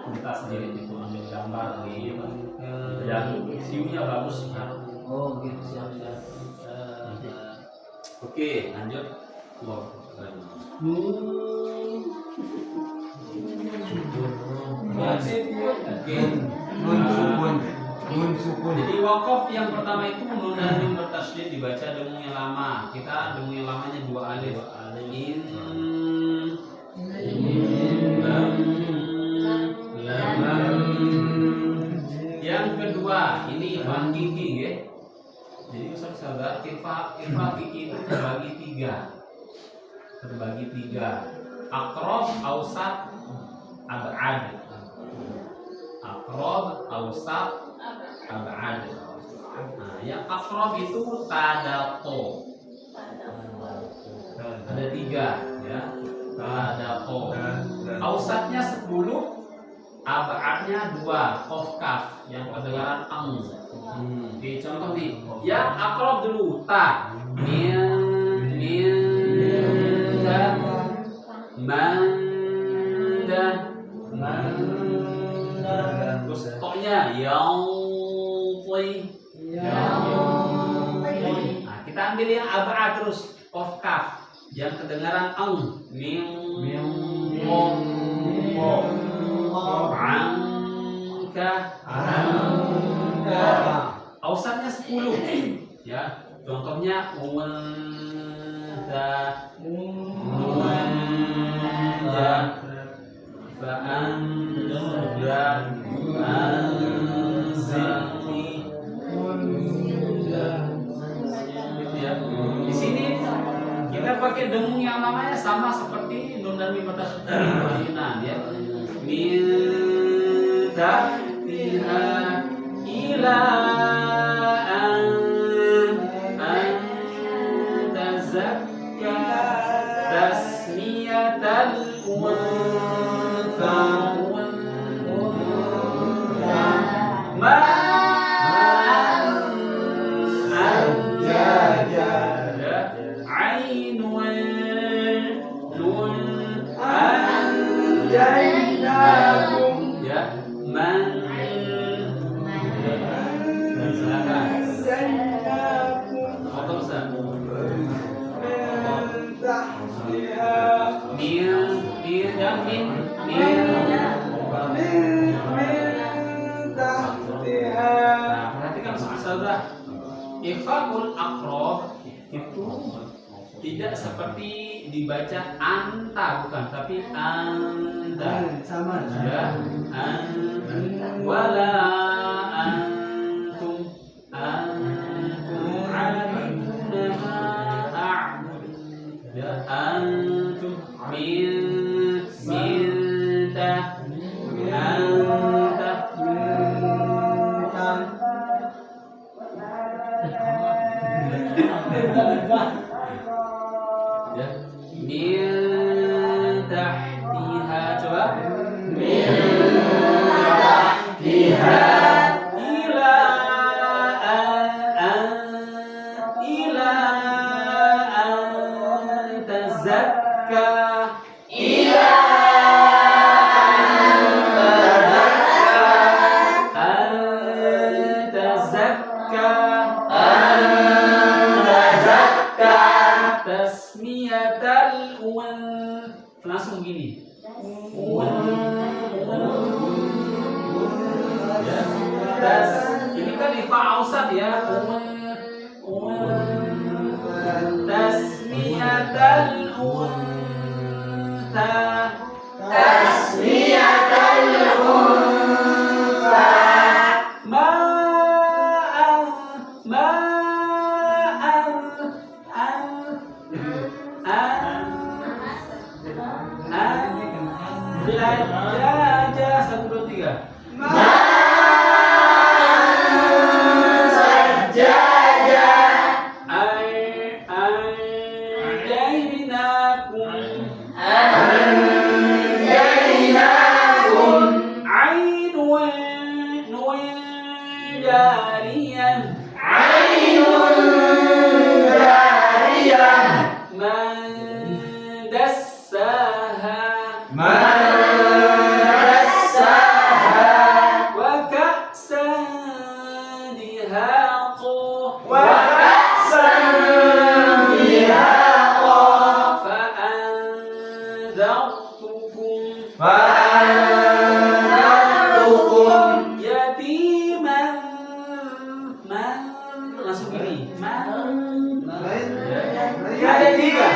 kita sendiri itu ambil gambar gitu dan view-nya bagus.
Oh gitu, siap.
Oke, lanjut. Allah. Oke.
Nun sukun.
Jadi wakaf yang pertama itu nun dan mim bertasydid dibaca dengung yang lama. Kita dengung yang lamanya 2 alif. In lam. Yang kedua ini ifan kiki ya. Jadi saudara ifan kiki itu terbagi 3. Aqrab, ausat, ab'ad. Aqrab, ausat, ab'ad. Nah, yang aqrab itu tadato. Ada 3 ya. Tadato. Ausatnya 10, ab'adnya 2, qaf kaf yang kedengaran ang. Oke, contoh nih. Yang aqrab dulu ta. Manda. Terus toknya nah, kita ambil yang ab'ad terus qaf kaf yang kedengaran ang. Ausatnya 10 ya. Contohnya di sini kita pakai dengung yang namanya sama seperti nun dan mim bertasydid ya. Min tahtiha ila an tazakka tasmiyatal untha ma Ikhfaul aqrab itu tidak seperti dibaca anta, bukan, tapi anda.
Sama
Ya, wala antum abiduna a'budu. Ya, antum minta anta. Ya, min tahtiha, coba min tahtiha ila an tazakka ila an tazakka tasmiyatal langsung gini. Ya, ini kan ifa ausat ya. Tasmiyatal untha. Tasmiyatal untha. Jaja 1, 2, 3. Sajaja anjainakum ainun jariyah man dassaha tiga.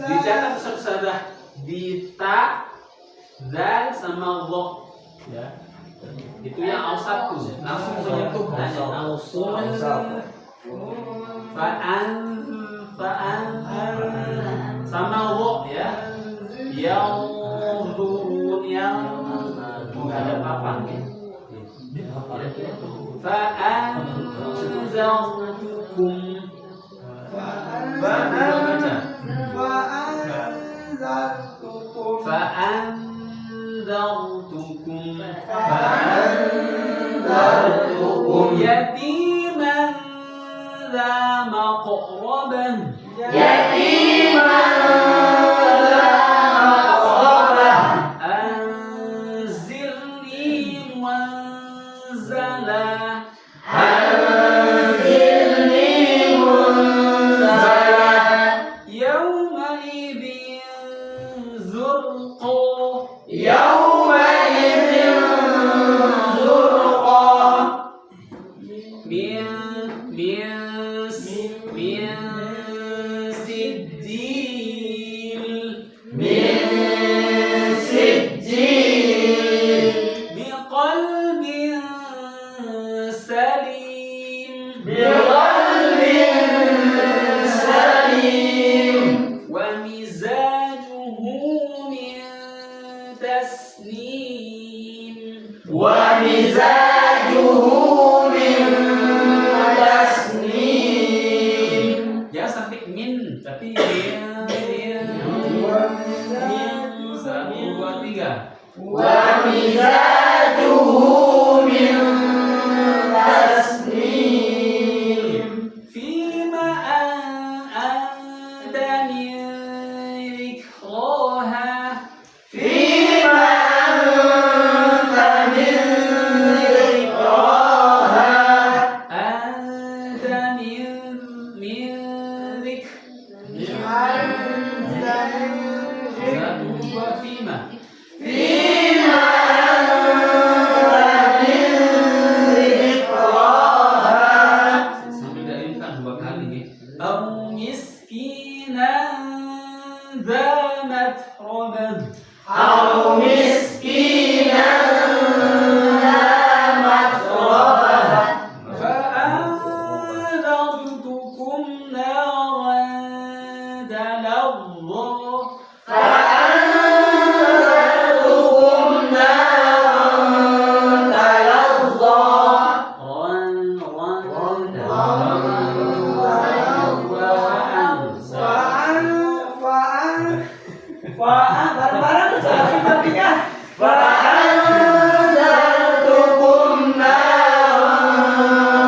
Dicatat Ustaz di ta, zal sama dha. Ya. Itu yang ausat tuh. Langsung menyentuh fa'an sama dha ya. Yang turun yang enggak ada papan gitu. Fa'anzartukum Fa'anzartukum yatiman dha maqrabah anzilni munzala yawmaidhin zurqa min sijil biqalbin salim wa mizajuhu min tasnim ya sampai min tapi min 1, 2, 3 fima anta min dhikraha anta min Satu, dua, fima sambil diinkan 2 kali nih. Au miskinan dza matrabah fa'anzartukum naran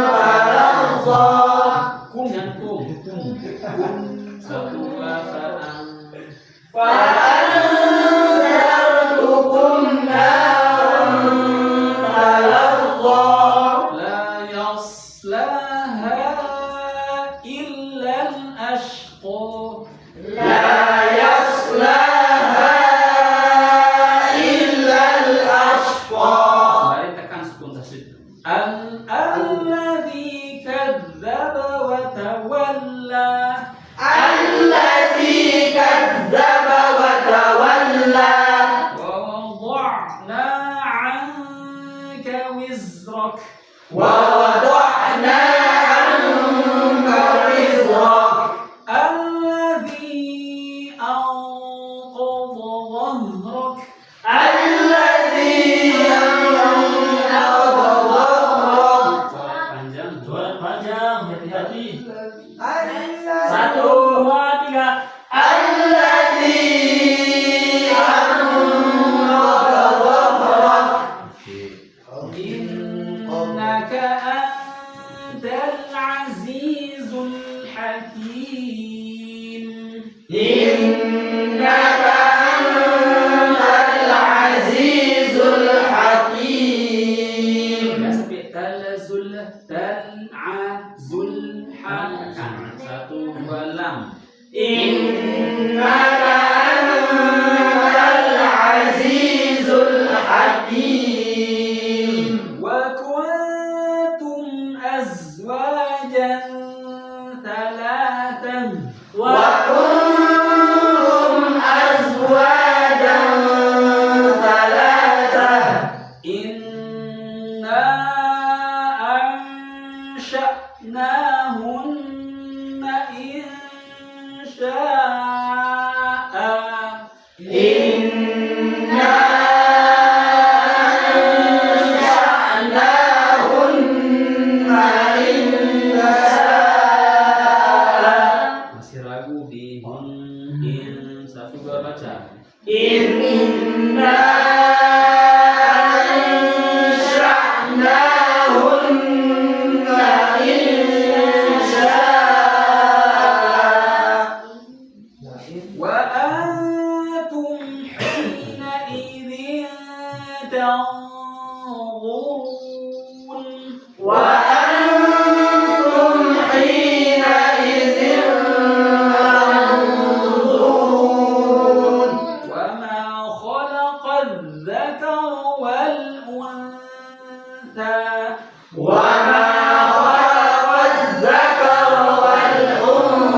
talazza kum dan kum. Satu, dua, la yaslaha illa al-ashqa sembari tekan sukun tasydid alladzi kadzdzaba wa tawalla wa wada'na 'anka wizrak alladzi anqadha dhahrak panjang hati-hati 1, 2, 3 innaka antal azizul hakim ya sampai talazul tal'azul hakan 1, 2 lam wa kuntum azwajan thalathan wa أنشاء
إنا أنشأناهن إنشاء.
Masih ragu di in satu dua baca.
Inna ansha'nahunna insha'a.
وأنتم حينئذ تنظرون
وأنتم حينئذ تنظرون
وما خلق الذكر والأنثى
وما خلق الذكر والأنثى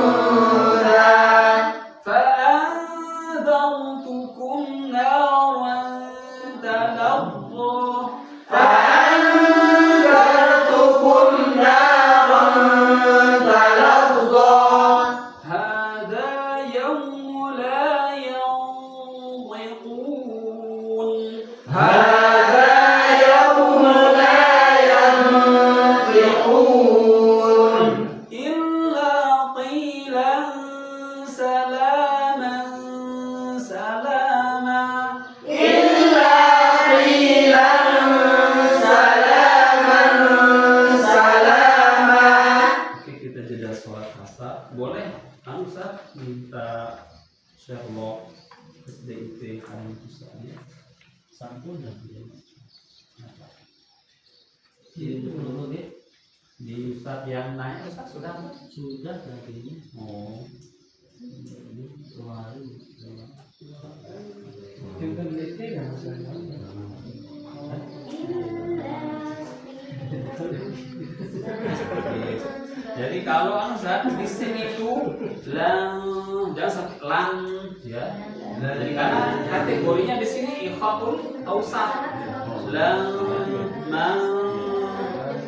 فأنذرتكم نارا تلظى
فأنذرتكم نارا تلظى
هذا يوم لا ينطقون
هذا يوم لا ينطقون
إلا قيلا سلاما سلاما
إلا قيلا سلاما سلاما.
Oke, kita jeda sholat asar. Boleh kan Ustaz minta Sherlock SDIT hari Ustaznya sampun dan dia
Itu dulu deh.
di Ustaz yang naik Ustaz sudah
Kayaknya.
oh
Ini 2 hari.
Jadi kalau Ustaz di sini itu lang jangan sampai lang ya. Jadi karena kategorinya di sini ikhatul ausat lang ma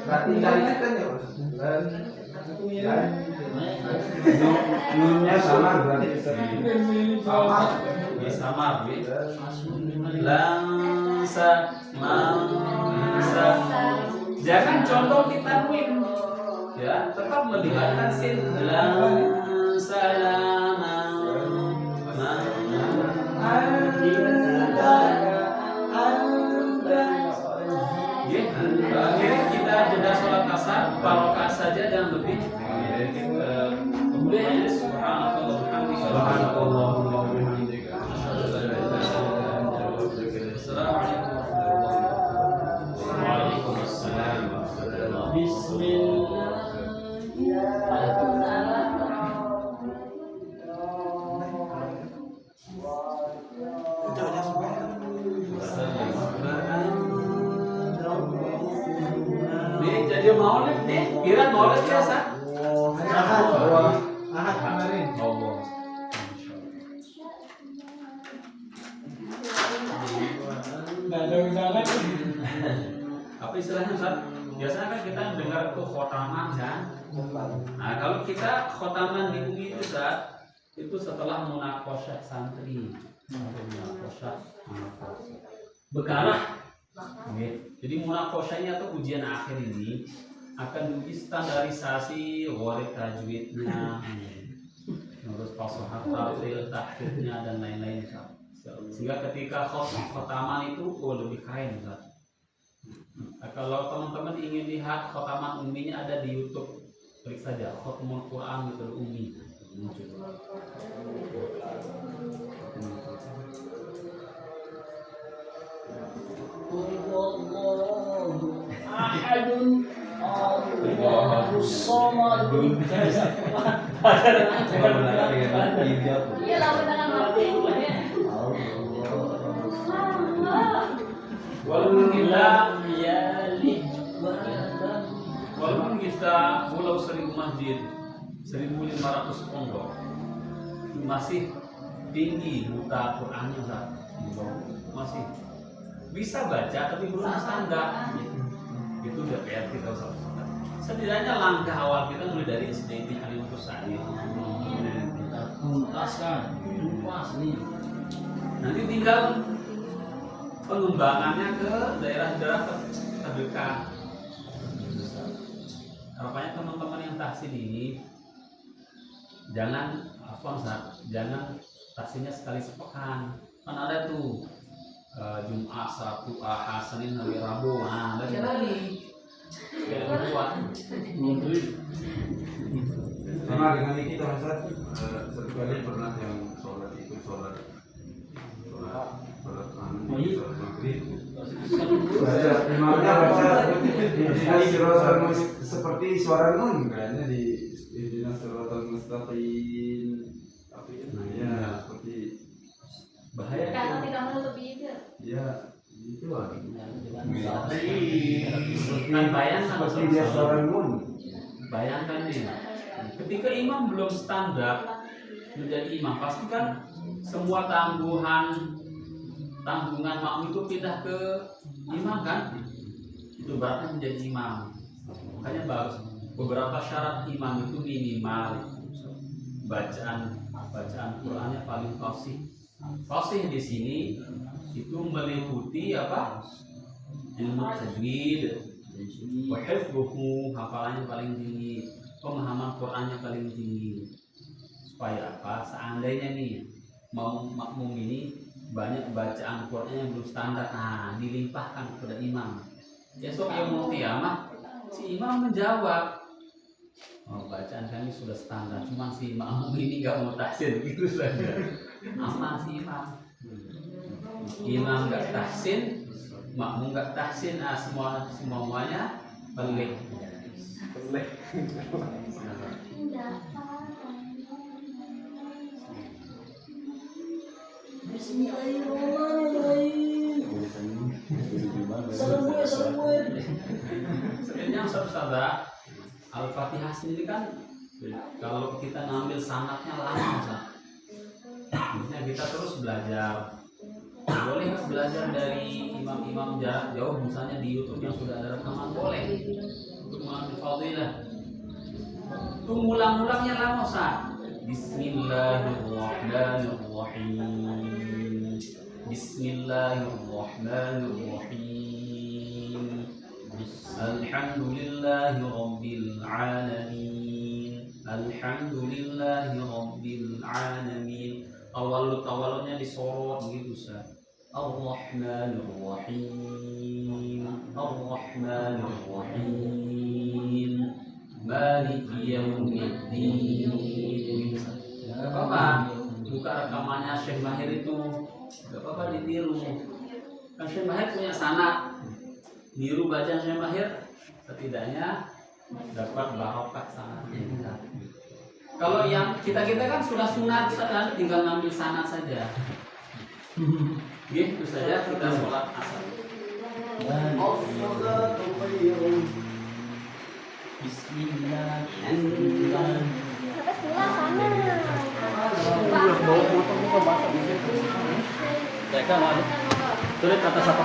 Berarti ingatkan ya Mas. Nunnya sama berarti. Sama.
ya sama langsa mangsa. Jangan contoh kita win ya, tetap melibatkan sin langsa lama akhirnya kita jeda sholat asar parokat saja dan lebih kemudian subhanallah
Subhanallahumma wa bihamdika.
Assalamualaikum warahmatullahi wabarakatuh. Waalaikumsalam warahmatullahi wabarakatuh. Nih jadi maulid nih, kira maulid biasa.
Ahad kemarin.
Allah.
Nggak ada undangan.
Apa istilahnya Ustaz? Biasanya kan kita dengar tuh khotaman kan. Nah kalau kita khotaman di UMI itu Ustaz, itu setelah munakosyah santri, munakosyah bekarah. Jadi munakosyahnya atau ujian akhir ini akan diuji standarisasi warid tajwidnya, terus fasohat tafsir, tahqiqnya dan lain-lain Ustaz. Sehingga ketika khotaman itu lebih keren Ustaz. Nah, kalau teman-teman ingin lihat khotaman uminya ada di YouTube, klik saja Khotamul Quran gitu Umi muncul.
Ahadun Allahus Samad.
Iya lah dengan waktu.
Walaupun kita Pulau Seribu Masjid 1.500 pondok masih tinggi buta Qurannya Ustaz. Masih bisa baca tapi belum standar. Itu udah PR kita Ustaz. Setidaknya langkah awal kita mulai dari SDIT Halim Kusani.
tuntaskan, lupas nih.
Nanti tinggal pengembangannya ke daerah-daerah terdekat. Harapannya teman-teman yang tahsin ini jangan jangan tahsinnya sekali sepekan. Kan ada tuh Jumat, Sabtu, Ahad, Senin, hari Rabu. Nah, ada lagi. Biar kuat.
Sama dengan kita Ustaz, satu kali pernah yang sholat sholat maghrib. Imamnya baca seperti suara nun kayaknya di Ihdinas Shiratal Mustaqim. Tapi ya seperti
Bahaya.
Kalau tidak menutupi itu.
ya itu lah.
Kan bayangkan
Seperti dia suara nun.
bayangkan nih, ketika imam belum standar menjadi imam, pasti kan semua tanggungan makmum itu pindah ke imam kan, itu berarti menjadi imam. Makanya beberapa syarat imam itu minimal bacaan Qur'annya paling fasih. Fasih di sini itu meliputi apa? Ilmu tajwid, wa hifdhuhu, hafalannya paling tinggi, pemahaman Qur'annya paling tinggi. Supaya apa? Seandainya nih mau makmum ini banyak bacaan Qur'an yang belum standar, dilimpahkan kepada imam. Besok yaumul qiyamah si imam menjawab, bacaan kami sudah standar, cuma si makmum ini nggak mau tahsin, gitu saja. Aman si imam. Imam nggak tahsin, makmum nggak tahsin, semuanya pelik.
Bismillahirrahmanirrahim. Assalamualaikum.
Sebenarnya saudara, Al-Fatihah sendiri kan kalau kita ngambil sanatnya lama, Maksudnya kita terus belajar. Boleh belajar dari imam-imam jarak jauh, misalnya di YouTube yang sudah ada rekaman, boleh untuk mengambil fadilah. Itu ngulang-ngulangnya lama, Ustaz. Bismillahirrahmanirrahim. Bismillahirrahmanirrahim. Alhamdulillahi rabbil alamin. Alhamdulillahi rabbil alamin. Awalnya disorot begitu, Ustaz. Ar-Rahmanir-Rahim. Ar-Rahmanir-Rahim. Maliki yaumiddin. Gak apa-apa, buka rekamannya Syekh Mahir itu, gak apa-apa ditiru. Kan Syekh Mahir punya sanad, niru bacaan Syekh Mahir, setidaknya dapat barokah sanadnya. Kalau yang kita kan sudah sunat, tinggal ngambil sanad saja. Gitu saja kita sholat asar. Bismillahirrahmanirrahim.
Tulis kata siapa